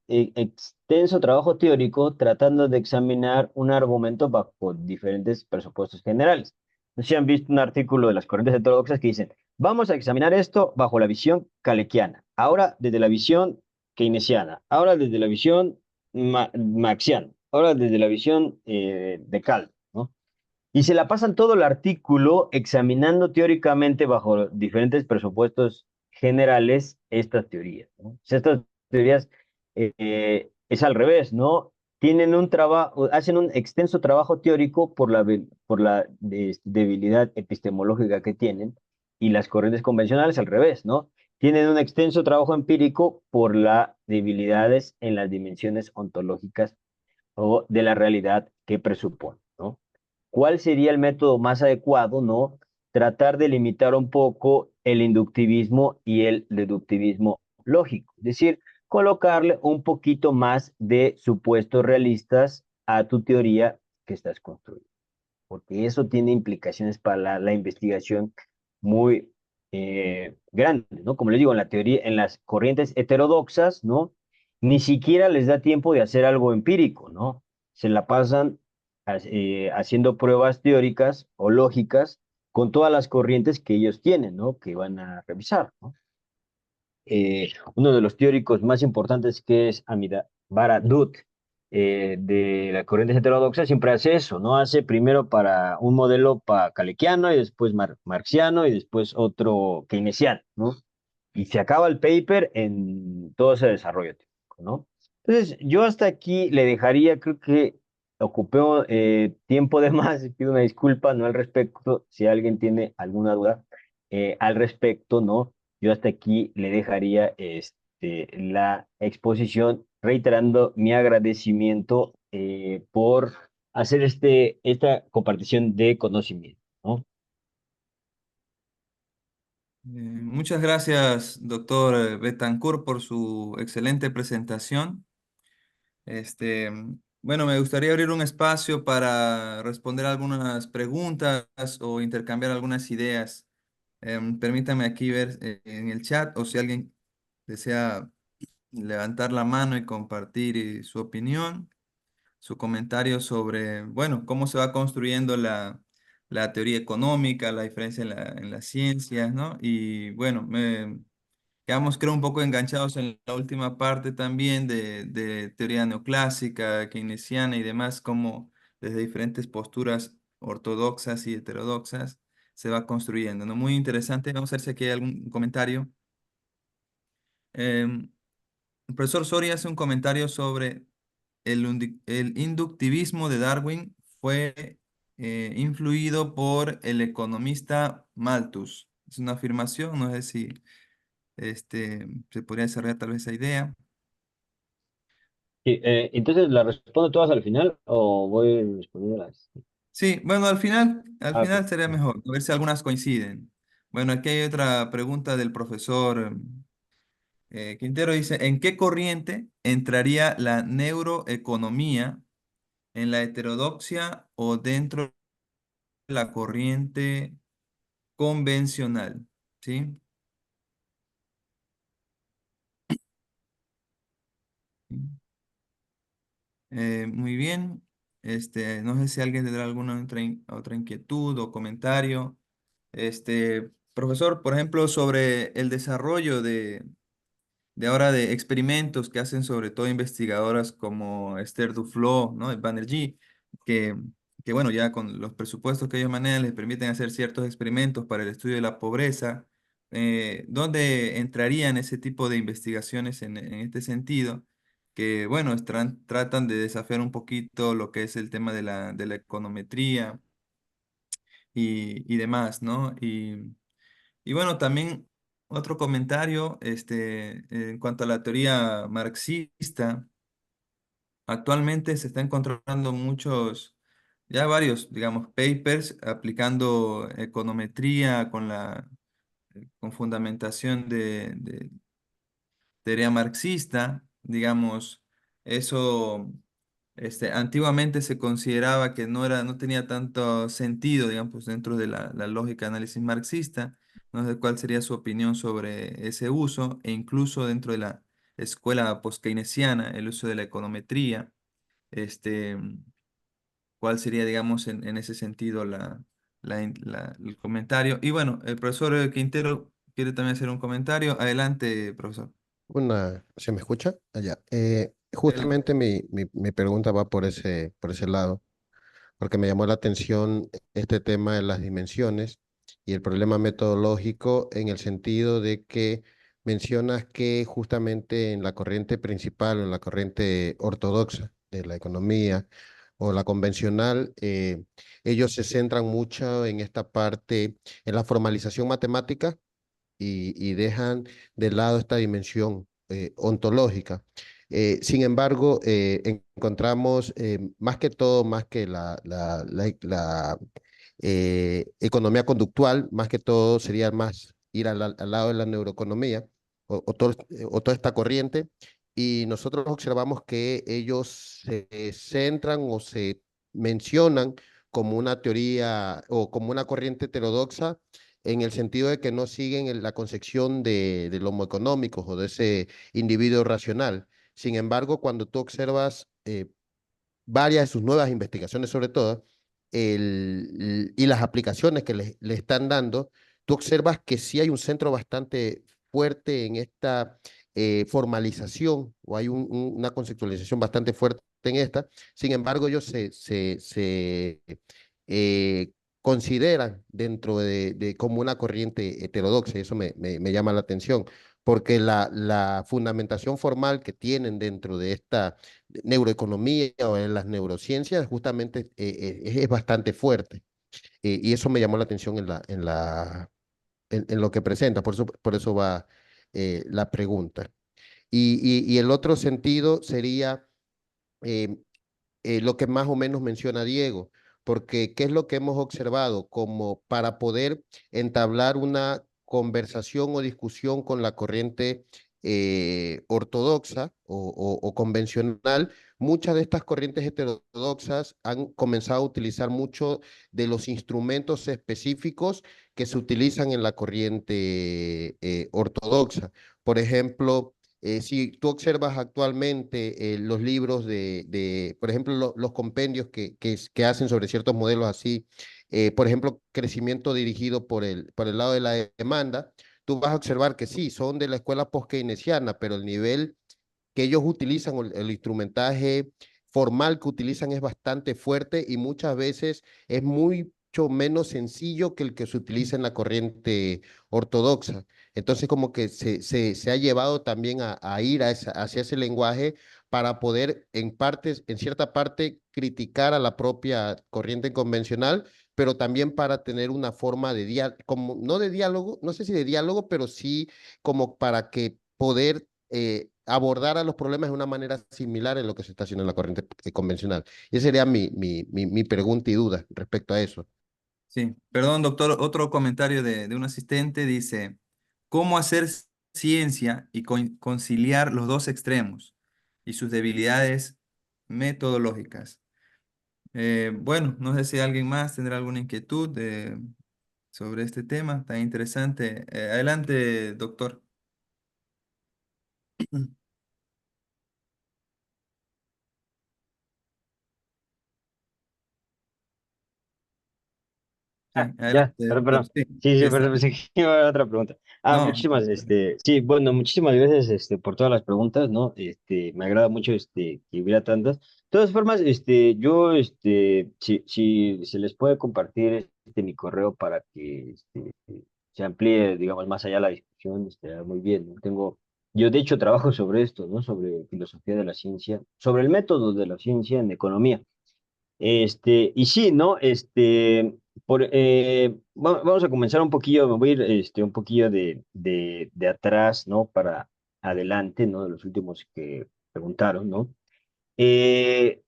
extenso trabajo teórico tratando de examinar un argumento bajo diferentes presupuestos generales. No sé si han visto un artículo de las corrientes heterodoxas que dicen, vamos a examinar esto bajo la visión calequiana, ahora desde la visión keynesiana, ahora desde la visión marxiana, ahora desde la visión de Cal, ¿no? Y se la pasan todo el artículo examinando teóricamente bajo diferentes presupuestos generales estas teorías, ¿no? O sea, estas teorías es al revés, ¿no? Tienen un trabajo, hacen un extenso trabajo teórico por la debilidad epistemológica que tienen y las corrientes convencionales al revés, ¿no? Tienen un extenso trabajo empírico por las debilidades en las dimensiones ontológicas o de la realidad que presupone, ¿no? ¿Cuál sería el método más adecuado, no? Tratar de limitar un poco el inductivismo y el deductivismo lógico, es decir, colocarle un poquito más de supuestos realistas a tu teoría que estás construyendo, porque eso tiene implicaciones para la investigación muy grandes, ¿no? Como les digo, en la teoría, en las corrientes heterodoxas, ¿no? Ni siquiera les da tiempo de hacer algo empírico, ¿no? Se la pasan haciendo pruebas teóricas o lógicas con todas las corrientes que ellos tienen, ¿no? Que van a revisar, ¿no? Uno de los teóricos más importantes que es Amidabara Dutt, de la corriente heterodoxa, siempre hace eso, ¿no? Hace primero para un modelo calequiano y después marxiano y después otro keynesiano, ¿no? Y se acaba el paper en todo ese desarrollo teórico, ¿no? Entonces, yo hasta aquí le dejaría, creo que ocupé tiempo de más, pido una disculpa, no al respecto, si alguien tiene alguna duda al respecto, ¿no? Yo hasta aquí le dejaría la exposición, reiterando mi agradecimiento por hacer esta compartición de conocimiento, ¿no? Muchas gracias, doctor Betancourt, por su excelente presentación. Este, Bueno, me gustaría abrir un espacio para responder algunas preguntas o intercambiar algunas ideas. Permítame aquí ver en el chat o si alguien desea levantar la mano y compartir su opinión, su comentario sobre, bueno, cómo se va construyendo la teoría económica, la diferencia en las ciencias, ¿no? Y bueno, quedamos, creo, un poco enganchados en la última parte también de teoría neoclásica, keynesiana y demás, cómo desde diferentes posturas ortodoxas y heterodoxas se va construyendo, ¿no? Muy interesante. Vamos a ver si aquí hay algún comentario. Em, el profesor Soria hace un comentario sobre el inductivismo de Darwin fue influido por el economista Malthus. Es una afirmación, no sé si se podría desarrollar tal vez esa idea. Sí, entonces, ¿las respondo todas al final o voy respondiendo las? Sí, bueno, al Ah, ok. final sería mejor, a ver si algunas coinciden. Bueno, aquí hay otra pregunta del profesor Quintero. Dice, ¿en qué corriente entraría la neuroeconomía, en la heterodoxia o dentro de la corriente convencional? ¿Sí? Muy bien. No sé si alguien tendrá alguna otra inquietud o comentario. Profesor, por ejemplo, sobre el desarrollo de ahora de experimentos que hacen sobre todo investigadoras como Esther Duflo, ¿no? Y Banerjee, que, que bueno, ya con los presupuestos que ellos manejan les permiten hacer ciertos experimentos para el estudio de la pobreza. ¿Dónde entrarían ese tipo de investigaciones en este sentido? Que bueno, tratan de desafiar un poquito lo que es el tema de la econometría y demás, ¿no? Y bueno, también otro comentario en cuanto a la teoría marxista. Actualmente se está encontrando muchos, ya varios, digamos, papers aplicando econometría con fundamentación de teoría marxista, digamos, eso antiguamente se consideraba que no tenía tanto sentido, digamos, pues, dentro de la lógica de análisis marxista. No sé cuál sería su opinión sobre ese uso, e incluso dentro de la escuela post-keynesiana, el uso de la econometría, este, cuál sería, digamos, en ese sentido el comentario. Y bueno, el profesor Quintero quiere también hacer un comentario. Adelante, profesor. ¿Se me escucha? Allá. Adelante. Justamente mi pregunta va por ese lado, porque me llamó la atención este tema de las dimensiones y el problema metodológico en el sentido de que mencionas que justamente en la corriente principal, en la corriente ortodoxa de la economía o la convencional, ellos se centran mucho en esta parte, en la formalización matemática y dejan de lado esta dimensión ontológica. Sin embargo, encontramos más que todo, más que la economía conductual, más que todo sería más ir al lado de la neuroeconomía o toda esta corriente, y nosotros observamos que ellos se centran o se mencionan como una teoría o como una corriente heterodoxa en el sentido de que no siguen la concepción del homo económico o de ese individuo racional. Sin embargo, cuando tú observas varias de sus nuevas investigaciones, sobre todo, y las aplicaciones que le están dando, tú observas que sí hay un centro bastante fuerte en esta formalización, o hay una conceptualización bastante fuerte en esta. Sin embargo, ellos se eh, consideran dentro de como una corriente heterodoxa, y eso me llama la atención, porque la fundamentación formal que tienen dentro de esta neuroeconomía o en las neurociencias justamente es bastante fuerte. Y eso me llamó la atención en lo que presenta, por eso va la pregunta. Y el otro sentido sería eh, lo que más o menos menciona Diego, porque ¿qué es lo que hemos observado? Como para poder entablar una conversación o discusión con la corriente ortodoxa o convencional, muchas de estas corrientes heterodoxas han comenzado a utilizar mucho de los instrumentos específicos que se utilizan en la corriente ortodoxa. Por ejemplo, si tú observas actualmente los libros por ejemplo, los compendios que hacen sobre ciertos modelos así, por ejemplo, crecimiento dirigido por el lado de la demanda, tú vas a observar que sí, son de la escuela post-keynesiana, pero el nivel que ellos utilizan, el instrumentaje formal que utilizan es bastante fuerte y muchas veces es mucho menos sencillo que el que se utiliza en la corriente ortodoxa. Entonces, como que se ha llevado también a ir hacia ese lenguaje para poder, en cierta parte, criticar a la propia corriente convencional, pero también para tener una forma de diálogo, como no de diálogo, no sé si de diálogo, pero sí como para que poder abordar a los problemas de una manera similar en lo que se está haciendo en la corriente convencional. Y esa sería mi pregunta y duda respecto a eso. Sí, perdón, doctor, otro comentario de un asistente dice, ¿cómo hacer ciencia y conciliar los dos extremos y sus debilidades metodológicas? Bueno, no sé si alguien más tendrá alguna inquietud sobre este tema tan interesante. Adelante, doctor. Sí, Ya, adelante, perdón, doctor. perdón. Sí, Sí, sí sí, está perdón, bien. pensé que iba a haber otra pregunta. No, Muchísimas, sí, bueno, muchísimas gracias, por todas las preguntas, ¿no? Me agrada mucho, que hubiera tantas. De todas formas, si se les puede compartir, mi correo para que, se amplíe, digamos, más allá la discusión, estaría muy bien, ¿no? Yo de hecho trabajo sobre esto, ¿no? Sobre filosofía de la ciencia, sobre el método de la ciencia en economía. Y sí, ¿no? Vamos a comenzar un poquillo, me voy a ir un poquillo de atrás, ¿no? Para adelante, ¿no? De los últimos que preguntaron, ¿no? Eh,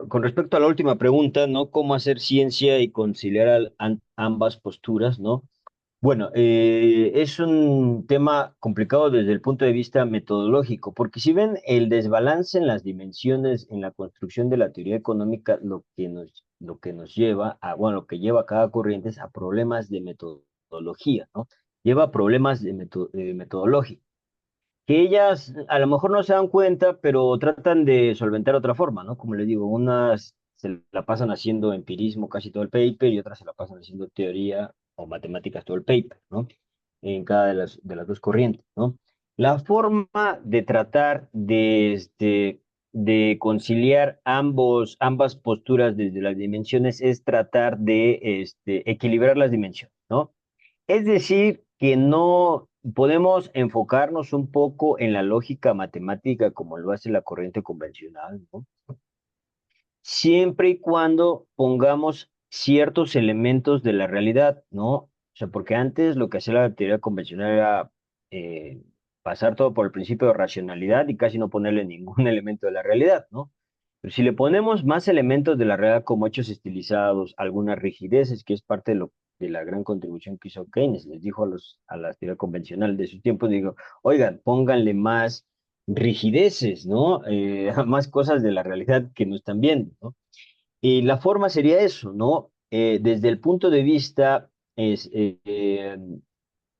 con respecto a la última pregunta, ¿no? ¿Cómo hacer ciencia y conciliar ambas posturas, ¿no? Bueno, es un tema complicado desde el punto de vista metodológico, porque si ven el desbalance en las dimensiones en la construcción de la teoría económica, lo que nos lleva a, bueno, lo que lleva a cada corriente es a problemas de metodología, ¿no? Lleva a problemas de metodología que ellas a lo mejor no se dan cuenta, pero tratan de solventar de otra forma, ¿no? Como les digo, unas se la pasan haciendo empirismo casi todo el paper y otras se la pasan haciendo teoría o matemáticas todo el paper, ¿no? En cada de las dos corrientes, ¿no? La forma de tratar de conciliar ambas posturas desde las dimensiones es tratar de equilibrar las dimensiones, ¿no? Es decir, que no podemos enfocarnos un poco en la lógica matemática como lo hace la corriente convencional, ¿no? Siempre y cuando pongamos ciertos elementos de la realidad, ¿no? O sea, porque antes lo que hacía la teoría convencional era eh, pasar todo por el principio de racionalidad y casi no ponerle ningún elemento de la realidad, ¿no? Pero si le ponemos más elementos de la realidad como hechos estilizados, algunas rigideces, que es parte de la gran contribución que hizo Keynes, les dijo a la teoría convencional de su tiempo, digo, oigan, pónganle más rigideces, ¿no? Más cosas de la realidad que no están viendo, ¿no? Y la forma sería eso, ¿no? Desde el punto de vista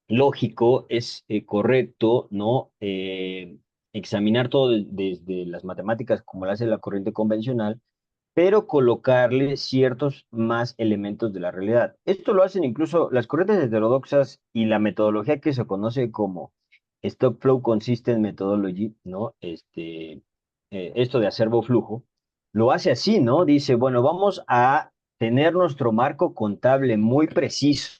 lógico, es correcto, ¿no? Examinar todo desde las matemáticas como lo hace la corriente convencional, pero colocarle ciertos más elementos de la realidad. Esto lo hacen incluso las corrientes heterodoxas y la metodología que se conoce como Stock Flow Consistent Methodology, ¿no? Esto de acervo flujo, lo hace así, ¿no? Dice, bueno, vamos a tener nuestro marco contable muy preciso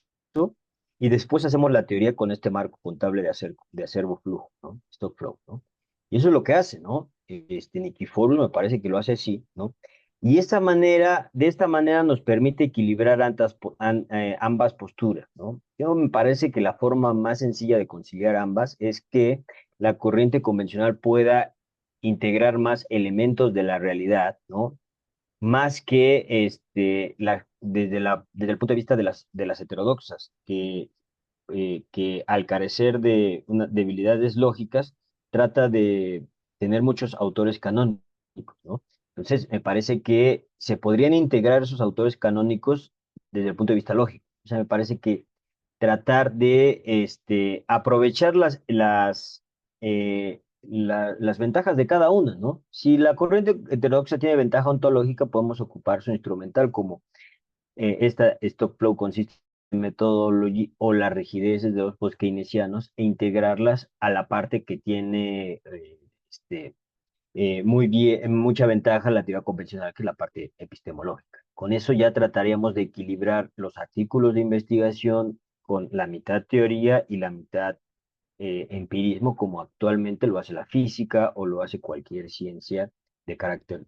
y después hacemos la teoría con este marco contable de acervo flujo, ¿no? Stock Flow, ¿no? Y eso es lo que hace, ¿no? Nikiforus me parece que lo hace así, ¿no? Y de esta manera nos permite equilibrar ambas posturas, ¿no? Yo me parece que la forma más sencilla de conciliar ambas es que la corriente convencional pueda integrar más elementos de la realidad, ¿no? Más que desde el punto de vista de las heterodoxas, que que al carecer de debilidades lógicas, trata de tener muchos autores canónicos, ¿no? Entonces, me parece que se podrían integrar esos autores canónicos desde el punto de vista lógico. O sea, me parece que tratar de aprovechar las ventajas de cada una, ¿no? Si la corriente heterodoxa tiene ventaja ontológica, podemos ocupar su instrumental como esta stock flow consiste en metodología o las rigideces de los post-keynesianos e integrarlas a la parte que tiene muy bien, mucha ventaja la teoría convencional, que es la parte epistemológica. Con eso ya trataríamos de equilibrar los artículos de investigación con la mitad teoría y la mitad empirismo, como actualmente lo hace la física o lo hace cualquier ciencia de carácter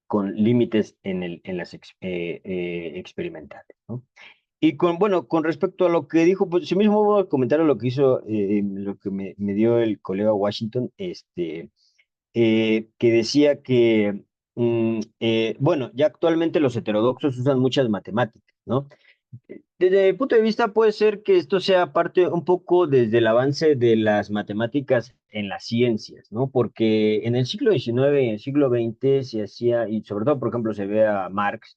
con límites en las experimentales, ¿no? Y bueno, con respecto a lo que dijo, pues sí mismo voy a comentar lo que hizo, lo que me dio el colega Washington, que decía que, bueno, ya actualmente los heterodoxos usan muchas matemáticas, ¿no? Desde mi punto de vista puede ser que esto sea parte un poco desde el avance de las matemáticas en las ciencias, ¿no? Porque en el siglo XIX y en el siglo XX se hacía, y sobre todo, por ejemplo, se ve a Marx,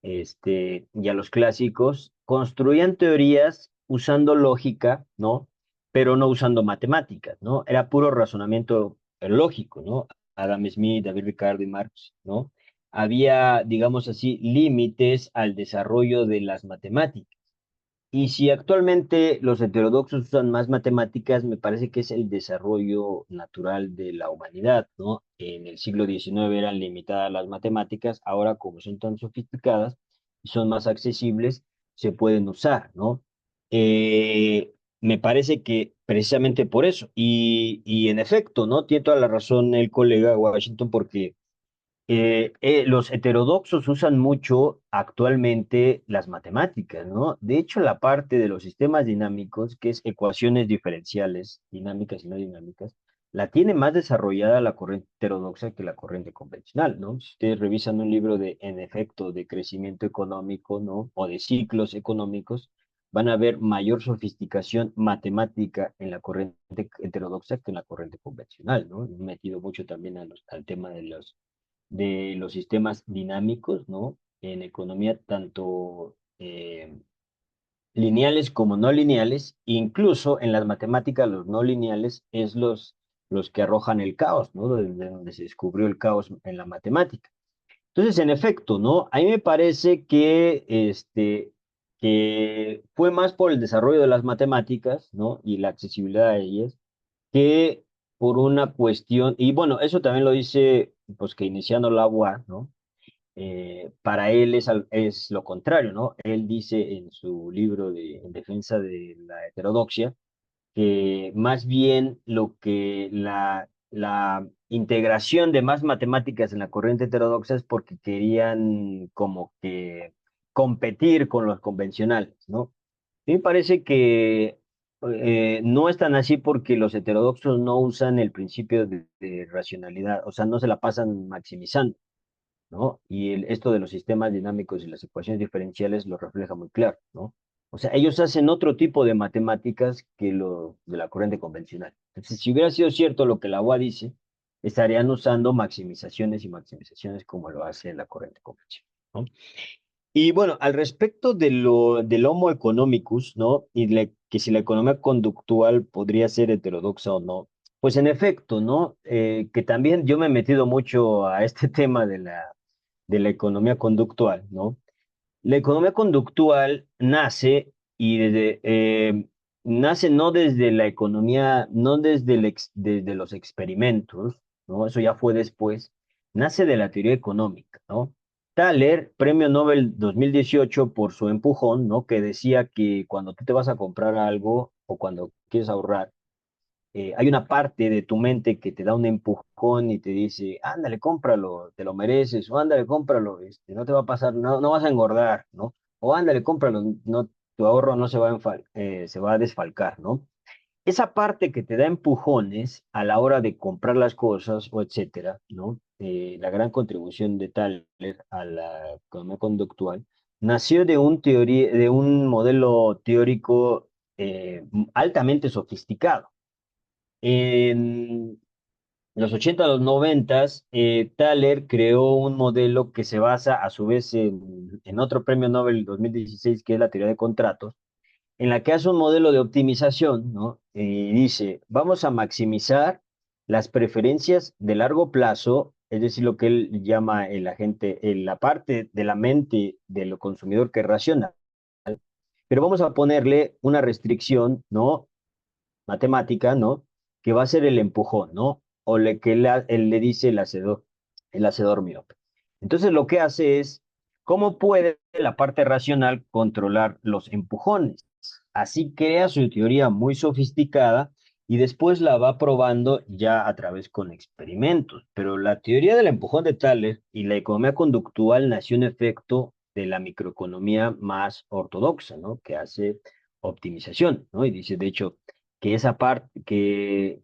y a los clásicos, construían teorías usando lógica, ¿no? Pero no usando matemáticas, ¿no? Era puro razonamiento lógico, ¿no? Adam Smith, David Ricardo y Marx, ¿no? Había, digamos así, límites al desarrollo de las matemáticas. Y si actualmente los heterodoxos usan más matemáticas, me parece que es el desarrollo natural de la humanidad, ¿no? En el siglo XIX eran limitadas las matemáticas, ahora como son tan sofisticadas y son más accesibles, se pueden usar, ¿no? Me parece que precisamente por eso, y en efecto, ¿no? Tiene toda la razón el colega Washington, porque los heterodoxos usan mucho actualmente las matemáticas, ¿no? De hecho, la parte de los sistemas dinámicos, que es ecuaciones diferenciales, dinámicas y no dinámicas, la tiene más desarrollada la corriente heterodoxa que la corriente convencional, ¿no? Si ustedes revisan un libro de, en efecto, de crecimiento económico, ¿no? O de ciclos económicos, van a ver mayor sofisticación matemática en la corriente heterodoxa que en la corriente convencional, ¿no? Me he metido mucho también al tema de los sistemas dinámicos, ¿no? En economía, tanto lineales como no lineales, incluso en las matemáticas, los no lineales es los que arrojan el caos, ¿no? Desde donde se descubrió el caos en la matemática. Entonces, en efecto, ¿no? A mí me parece que fue más por el desarrollo de las matemáticas, ¿no? Y la accesibilidad a ellas, que por una cuestión, y bueno, eso también lo dice, pues, keynesiano Lavoie, ¿no? Para él es lo contrario, ¿no? Él dice en su libro en defensa de la heterodoxia que más bien lo que la integración de más matemáticas en la corriente heterodoxa es porque querían como que competir con los convencionales, ¿no? A mí me parece que no es tan así porque los heterodoxos no usan el principio de racionalidad, o sea, no se la pasan maximizando, ¿no? Y esto de los sistemas dinámicos y las ecuaciones diferenciales lo refleja muy claro, ¿no? O sea, ellos hacen otro tipo de matemáticas que lo de la corriente convencional. Entonces, si hubiera sido cierto lo que la UA dice, estarían usando maximizaciones y maximizaciones como lo hace la corriente convencional, ¿no? Y bueno, al respecto del Homo economicus, ¿no? Y que si la economía conductual podría ser heterodoxa o no, pues en efecto, ¿no? Que también yo me he metido mucho a este tema de la economía conductual, ¿no? La economía conductual nace y nace no desde la economía, no desde los experimentos, ¿no? Eso ya fue después, nace de la teoría económica, ¿no? Thaler, premio Nobel 2018 por su empujón, ¿no? Que decía que cuando tú te vas a comprar algo o cuando quieres ahorrar, hay una parte de tu mente que te da un empujón y te dice, ándale, cómpralo, te lo mereces, o ándale, cómpralo, no te va a pasar, no, no vas a engordar, ¿no? O ándale, cómpralo, no, tu ahorro no se va a desfalcar, ¿no? Esa parte que te da empujones a la hora de comprar las cosas o etcétera, ¿no? La gran contribución de Thaler a la economía conductual nació de un modelo teórico altamente sofisticado. En los 80 a los 90, Thaler creó un modelo que se basa a su vez en otro premio Nobel 2016, que es la teoría de contratos, en la que hace un modelo de optimización, ¿no? Y dice, vamos a maximizar las preferencias de largo plazo, es decir, lo que él llama el agente, la parte de la mente del consumidor que es racional, pero vamos a ponerle una restricción, ¿no? Matemática, ¿no? Que va a ser el empujón, ¿no? O le que él le dice el hacedor miope. Entonces lo que hace es, ¿cómo puede la parte racional controlar los empujones? Así crea su teoría muy sofisticada y después la va probando ya a través con experimentos. Pero la teoría del empujón de Thaler y la economía conductual nació en efecto de la microeconomía más ortodoxa, ¿no? Que hace optimización, ¿no? Y dice, de hecho, que esa parte, que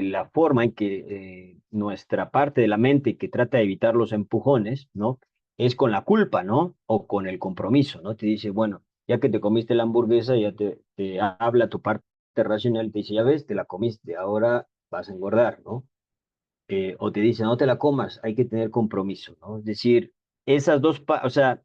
la forma en que nuestra parte de la mente que trata de evitar los empujones, ¿no? Es con la culpa, ¿no? O con el compromiso, ¿no? Te dice, bueno, ya que te comiste la hamburguesa, ya te habla tu parte racional, te dice, ya ves, te la comiste, ahora vas a engordar, ¿no? O te dice, no te la comas, hay que tener compromiso, ¿no? Es decir, esas dos, o sea,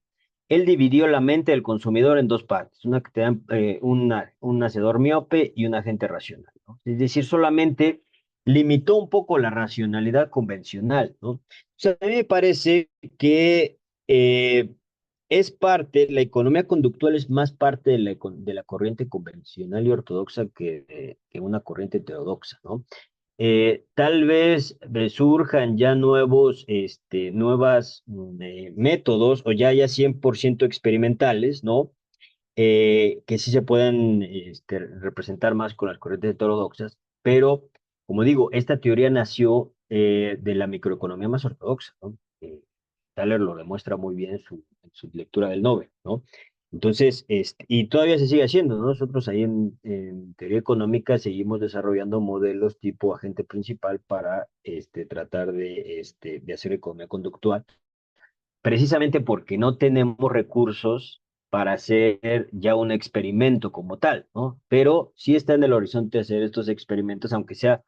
él dividió la mente del consumidor en dos partes, una que te dan un hacedor miope y un agente racional, ¿no? Es decir, solamente limitó un poco la racionalidad convencional, ¿no? O sea, a mí me parece que es parte, la economía conductual es más parte de de la corriente convencional y ortodoxa que una corriente heterodoxa, ¿no? Tal vez surjan ya nuevas métodos o ya haya 100% experimentales, ¿no? Que sí se puedan representar más con las corrientes heterodoxas, pero como digo, esta teoría nació de la microeconomía más ortodoxa, ¿no? Thaler lo demuestra muy bien en su lectura del Nobel, ¿no? Entonces, y todavía se sigue haciendo, ¿no? Nosotros ahí en teoría económica seguimos desarrollando modelos tipo agente principal para tratar de hacer economía conductual, precisamente porque no tenemos recursos para hacer ya un experimento como tal, ¿no? Pero sí está en el horizonte hacer estos experimentos, aunque sea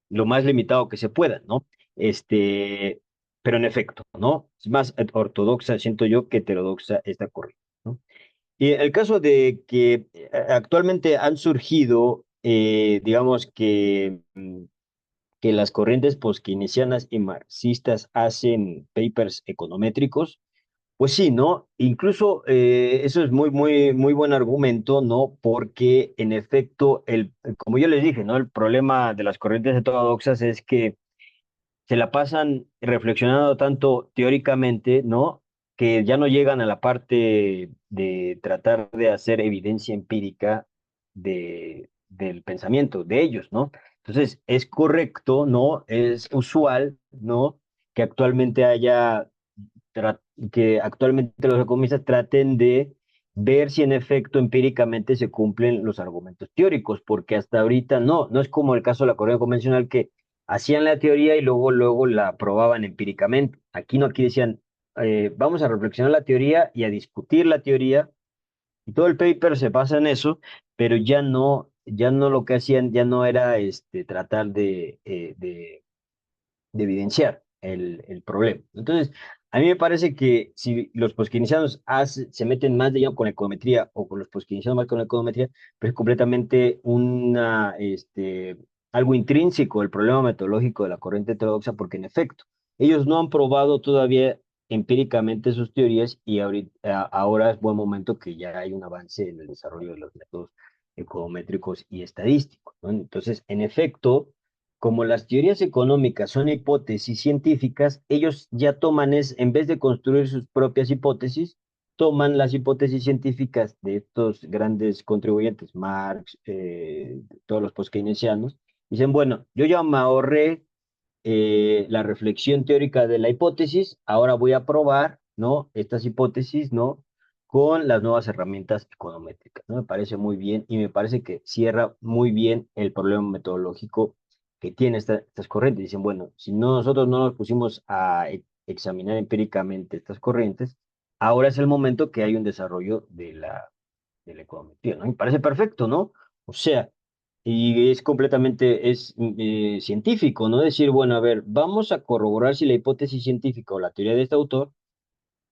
lo más limitado que se pueda, ¿no? Este, pero en efecto, ¿no? Es más ortodoxa, siento yo, que heterodoxa esta corriente, ¿no? Y el caso de que actualmente han surgido, digamos que las corrientes poskeynesianas y marxistas hacen papers econométricos, pues sí, ¿no? Incluso eso es muy buen argumento, ¿no? Porque en efecto, como yo les dije, ¿no? El problema de las corrientes heterodoxas es que se la pasan reflexionando tanto teóricamente, ¿no? Que ya no llegan a la parte de tratar de hacer evidencia empírica del pensamiento de ellos, ¿no? Entonces, es correcto, ¿no? Es usual, ¿no? Que actualmente que actualmente los economistas traten de ver si en efecto empíricamente se cumplen los argumentos teóricos, porque hasta ahorita no es como el caso de la corriente convencional que hacían la teoría y luego la probaban empíricamente. Aquí no, aquí decían, vamos a reflexionar la teoría y a discutir la teoría, y todo el paper se basa en eso, pero ya no lo que hacían, ya no era tratar de evidenciar el problema. Entonces, a mí me parece que si los poskeynesianos se meten más de lleno con la econometría o con los poskeynesianos más con la econometría, pues es completamente algo intrínseco del problema metodológico de la corriente heterodoxa, porque en efecto, ellos no han probado todavía empíricamente sus teorías y ahora es buen momento que ya hay un avance en el desarrollo de los métodos econométricos y estadísticos, ¿no? Entonces, en efecto, como las teorías económicas son hipótesis científicas, ellos ya toman en vez de construir sus propias hipótesis, toman las hipótesis científicas de estos grandes contribuyentes, Marx, todos los poskeynesianos, dicen, bueno, yo ya me ahorré la reflexión teórica de la hipótesis, ahora voy a probar, ¿no? Estas hipótesis, ¿no? Con las nuevas herramientas econométricas, ¿no? Me parece muy bien y me parece que cierra muy bien el problema metodológico que tiene estas corrientes. Dicen, bueno, si no, nosotros no nos pusimos a examinar empíricamente estas corrientes, ahora es el momento que hay un desarrollo de la econometría, ¿no? Me parece perfecto, ¿no? O sea, y es completamente, científico, ¿no? Decir, bueno, a ver, vamos a corroborar si la hipótesis científica o la teoría de este autor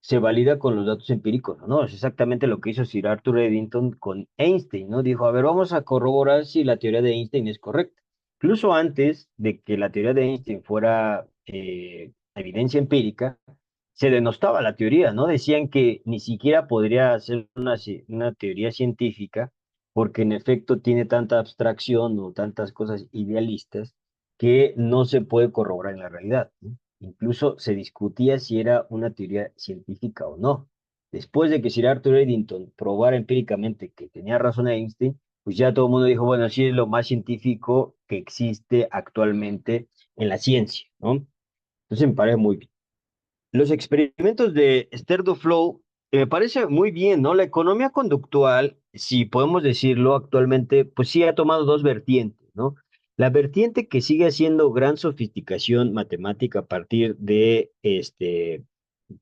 se valida con los datos empíricos, ¿no? Es exactamente lo que hizo Sir Arthur Eddington con Einstein, ¿no? Dijo, a ver, vamos a corroborar si la teoría de Einstein es correcta. Incluso antes de que la teoría de Einstein fuera evidencia empírica, se denostaba la teoría, ¿no? Decían que ni siquiera podría ser una teoría científica porque en efecto tiene tanta abstracción o tantas cosas idealistas que no se puede corroborar en la realidad, ¿no? Incluso se discutía si era una teoría científica o no. Después de que Sir Arthur Eddington probara empíricamente que tenía razón Einstein, pues ya todo el mundo dijo, bueno, sí es lo más científico que existe actualmente en la ciencia, ¿no? Entonces me parece muy bien. Los experimentos de Sturdo-Flow me parece muy bien, ¿no? La economía conductual, si podemos decirlo actualmente, pues sí ha tomado dos vertientes, ¿no? La vertiente que sigue haciendo gran sofisticación matemática a partir de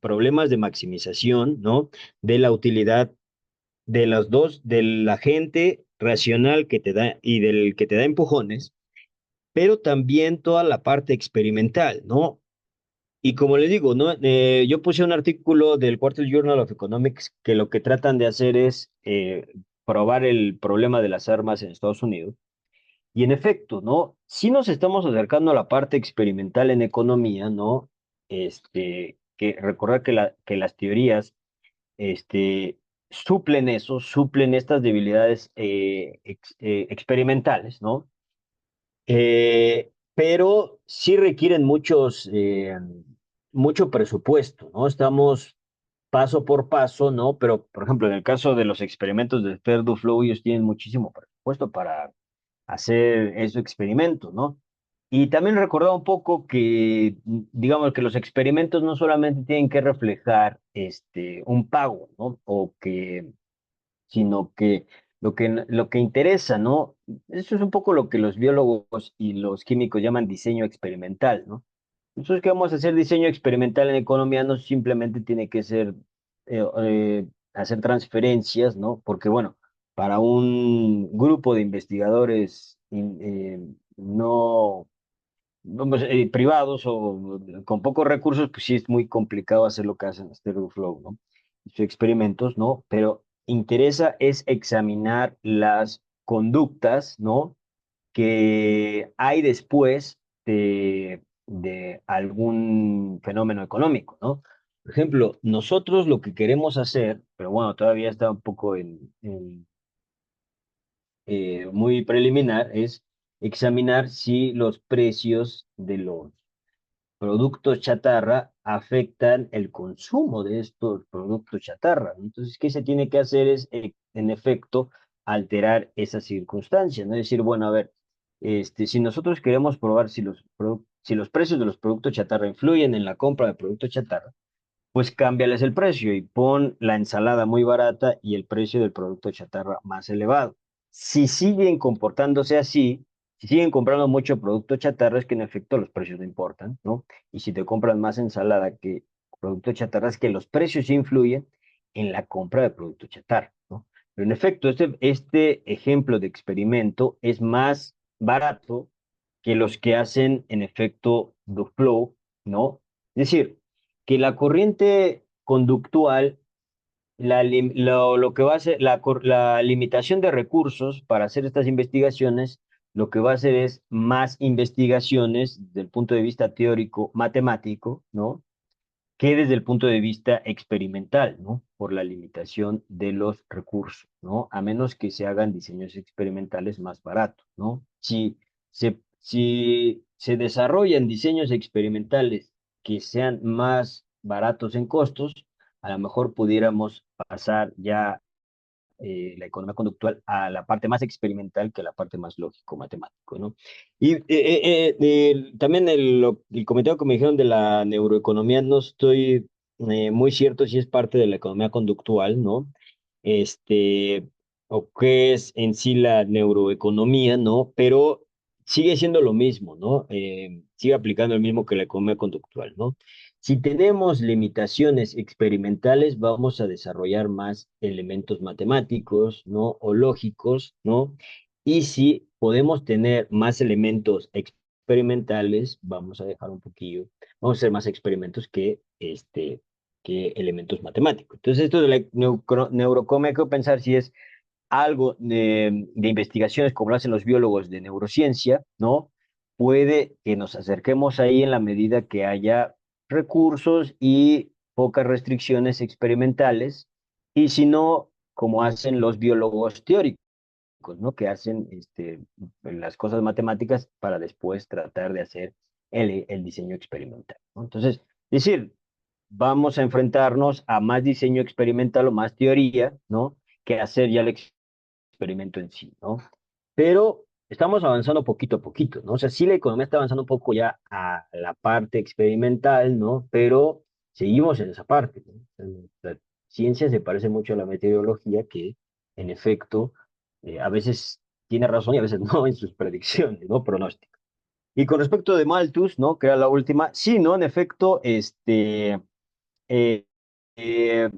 problemas de maximización, ¿no? De la utilidad de los dos, del agente racional que te da y del que te da empujones, pero también toda la parte experimental, ¿no? Y como les digo, ¿no? Yo puse un artículo del Quarterly Journal of Economics que lo que tratan de hacer es probar el problema de las armas en Estados Unidos. Y en efecto, ¿no? Sí nos estamos acercando a la parte experimental en economía, ¿no? Que recordar que las teorías, este, suplen eso, suplen estas debilidades experimentales, ¿no? Pero sí requieren mucho presupuesto, ¿no? Estamos paso por paso, ¿no? Pero, por ejemplo, en el caso de los experimentos de Flow, ellos tienen muchísimo presupuesto para hacer esos experimentos, ¿no? Y también recordaba un poco que, digamos, que los experimentos no solamente tienen que reflejar un pago, ¿no? Sino que lo que interesa, ¿no? Eso es un poco lo que los biólogos y los químicos llaman diseño experimental, ¿no? Nosotros que vamos a hacer diseño experimental en economía no simplemente tiene que ser hacer transferencias, ¿no? Porque, bueno, para un grupo de investigadores privados o con pocos recursos, pues sí es muy complicado hacer lo que hacen Flow, ¿no? Sus experimentos, ¿no? Pero interesa es examinar las conductas, ¿no? Que hay después de algún fenómeno económico, ¿no? Por ejemplo, nosotros lo que queremos hacer, pero bueno, todavía está un poco muy preliminar, es examinar si los precios de los productos chatarra afectan el consumo de estos productos chatarra, ¿no? Entonces, ¿qué se tiene que hacer? Es, en efecto, alterar esas circunstancias, ¿no? Es decir, bueno, a ver, si nosotros queremos probar si los precios de los productos chatarra influyen en la compra de productos chatarra, pues cámbiales el precio y pon la ensalada muy barata y el precio del producto chatarra más elevado. Si siguen comportándose así, si siguen comprando mucho producto chatarra, es que en efecto los precios no importan, ¿no? Y si te compran más ensalada que producto chatarra, es que los precios sí influyen en la compra de producto chatarra, ¿no? Pero en efecto, este ejemplo de experimento es más barato que los que hacen en efecto Duflo, ¿no? Es decir, que la corriente conductual, lo que va a hacer, la limitación de recursos para hacer estas investigaciones, lo que va a hacer es más investigaciones desde el punto de vista teórico, matemático, ¿no? Que desde el punto de vista experimental, ¿no? Por la limitación de los recursos, ¿no? A menos que se hagan diseños experimentales más baratos, ¿no? Si se desarrollan diseños experimentales que sean más baratos en costos, a lo mejor pudiéramos pasar ya la economía conductual a la parte más experimental que a la parte más lógico-matemático, ¿no? Y también el comentario que me dijeron de la neuroeconomía, no estoy muy cierto si es parte de la economía conductual, ¿no? Este, o qué es en sí la neuroeconomía, ¿no? Pero sigue siendo lo mismo, ¿no? Sigue aplicando el mismo que la economía conductual, ¿no? Si tenemos limitaciones experimentales, vamos a desarrollar más elementos matemáticos, ¿no? O lógicos, ¿no? Y si podemos tener más elementos experimentales, vamos a dejar un poquillo, vamos a hacer más experimentos que elementos matemáticos. Entonces, esto de la neurocoma hay que pensar si es algo de investigaciones como lo hacen los biólogos de neurociencia, ¿no? Puede que nos acerquemos ahí en la medida que haya recursos y pocas restricciones experimentales, y si no, como hacen los biólogos teóricos, ¿no? Que hacen las cosas matemáticas para después tratar de hacer el diseño experimental, ¿no? Entonces, decir, vamos a enfrentarnos a más diseño experimental o más teoría, ¿no? Que hacer ya el experimento en sí, ¿no? Pero estamos avanzando poquito a poquito, ¿no? O sea, sí la economía está avanzando un poco ya a la parte experimental, ¿no? Pero seguimos en esa parte, ¿no? La ciencia se parece mucho a la meteorología que, en efecto, a veces tiene razón y a veces no en sus predicciones, ¿no? Pronósticos. Y con respecto de Malthus, ¿no? Que era la última, sí, ¿no? En efecto, eh, eh,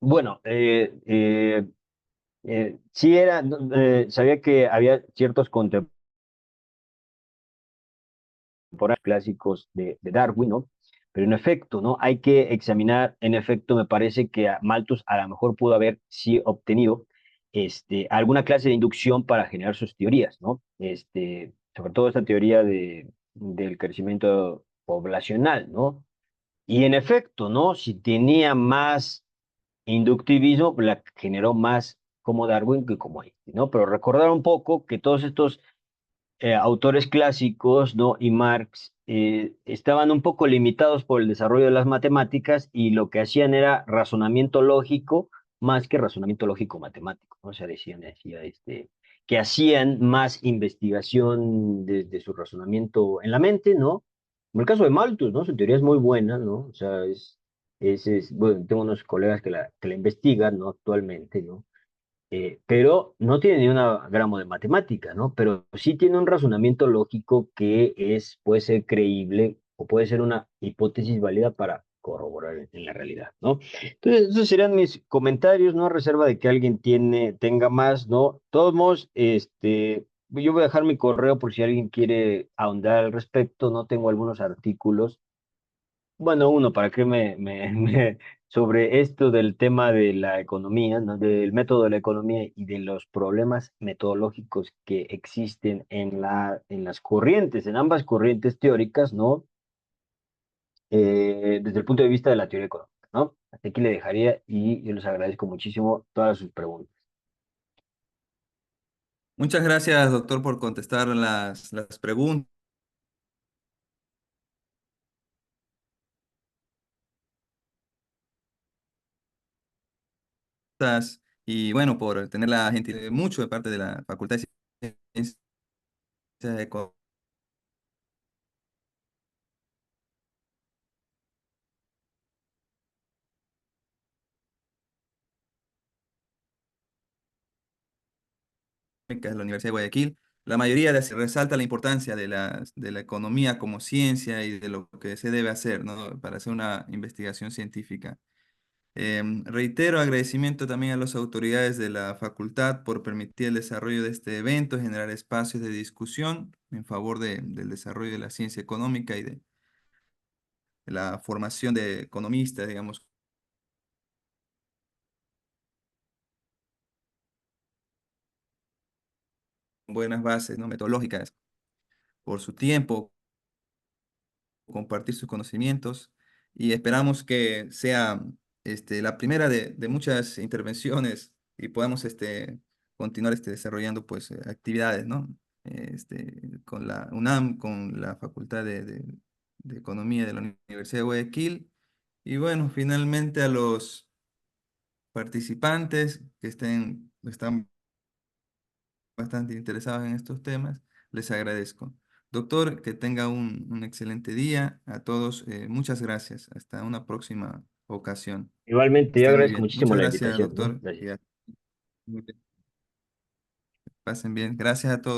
bueno, sí era, no, sabía que había ciertos contemporáneos clásicos de Darwin, ¿no? Pero en efecto, ¿no? Hay que examinar, en efecto, me parece que a Malthus a lo mejor pudo haber sí obtenido alguna clase de inducción para generar sus teorías, ¿no? Sobre todo esta teoría del crecimiento poblacional, ¿no? Y en efecto, ¿no? Si tenía más inductivismo, la generó más como Darwin que como Einstein, ¿no? Pero recordar un poco que todos estos autores clásicos, ¿no? Y Marx estaban un poco limitados por el desarrollo de las matemáticas y lo que hacían era razonamiento lógico más que razonamiento lógico matemático, ¿no? O sea, decía, que hacían más investigación desde su razonamiento en la mente, ¿no? Como el caso de Malthus, ¿no? Su teoría es muy buena, ¿no? O sea, bueno, tengo unos colegas que la investigan, ¿no? Actualmente, ¿no? Pero no tiene ni un gramo de matemática, ¿no? Pero sí tiene un razonamiento lógico que puede ser creíble o puede ser una hipótesis válida para corroborar en la realidad, ¿no? Entonces, esos serían mis comentarios, ¿no? A reserva de que alguien tenga más, ¿no? Todos modos, yo voy a dejar mi correo por si alguien quiere ahondar al respecto, ¿no? Tengo algunos artículos, bueno, uno, ¿para qué sobre esto del tema de la economía, ¿no? Del método de la economía y de los problemas metodológicos que existen en las corrientes, en ambas corrientes teóricas, ¿no? Desde el punto de vista de la teoría económica, ¿no? Hasta aquí le dejaría y yo les agradezco muchísimo todas sus preguntas. Muchas gracias, doctor, por contestar las preguntas y bueno, por tener la gentilidad mucho de parte de la Facultad de Ciencias Económicas de la Universidad de Guayaquil. La mayoría resalta la importancia de la economía como ciencia y de lo que se debe hacer, ¿no? Para hacer una investigación científica. Reitero agradecimiento también a las autoridades de la facultad por permitir el desarrollo de este evento, generar espacios de discusión en favor del desarrollo de la ciencia económica y de la formación de economistas, digamos, con buenas bases, ¿no? Metodológicas, por su tiempo, compartir sus conocimientos y esperamos que sea la primera de muchas intervenciones y podamos continuar desarrollando pues actividades, ¿no? Con la UNAM, con la Facultad de Economía de la Universidad de Guayaquil y bueno, finalmente a los participantes que están bastante interesados en estos temas, les agradezco. Doctor, que tenga un excelente día. A todos, muchas gracias. Hasta una próxima ocasión. Igualmente, yo Esté muy agradezco bien. muchísimo Muchas la gracias, invitación, ¿no? doctor. Gracias. Muy bien. Pasen bien. Gracias a todos.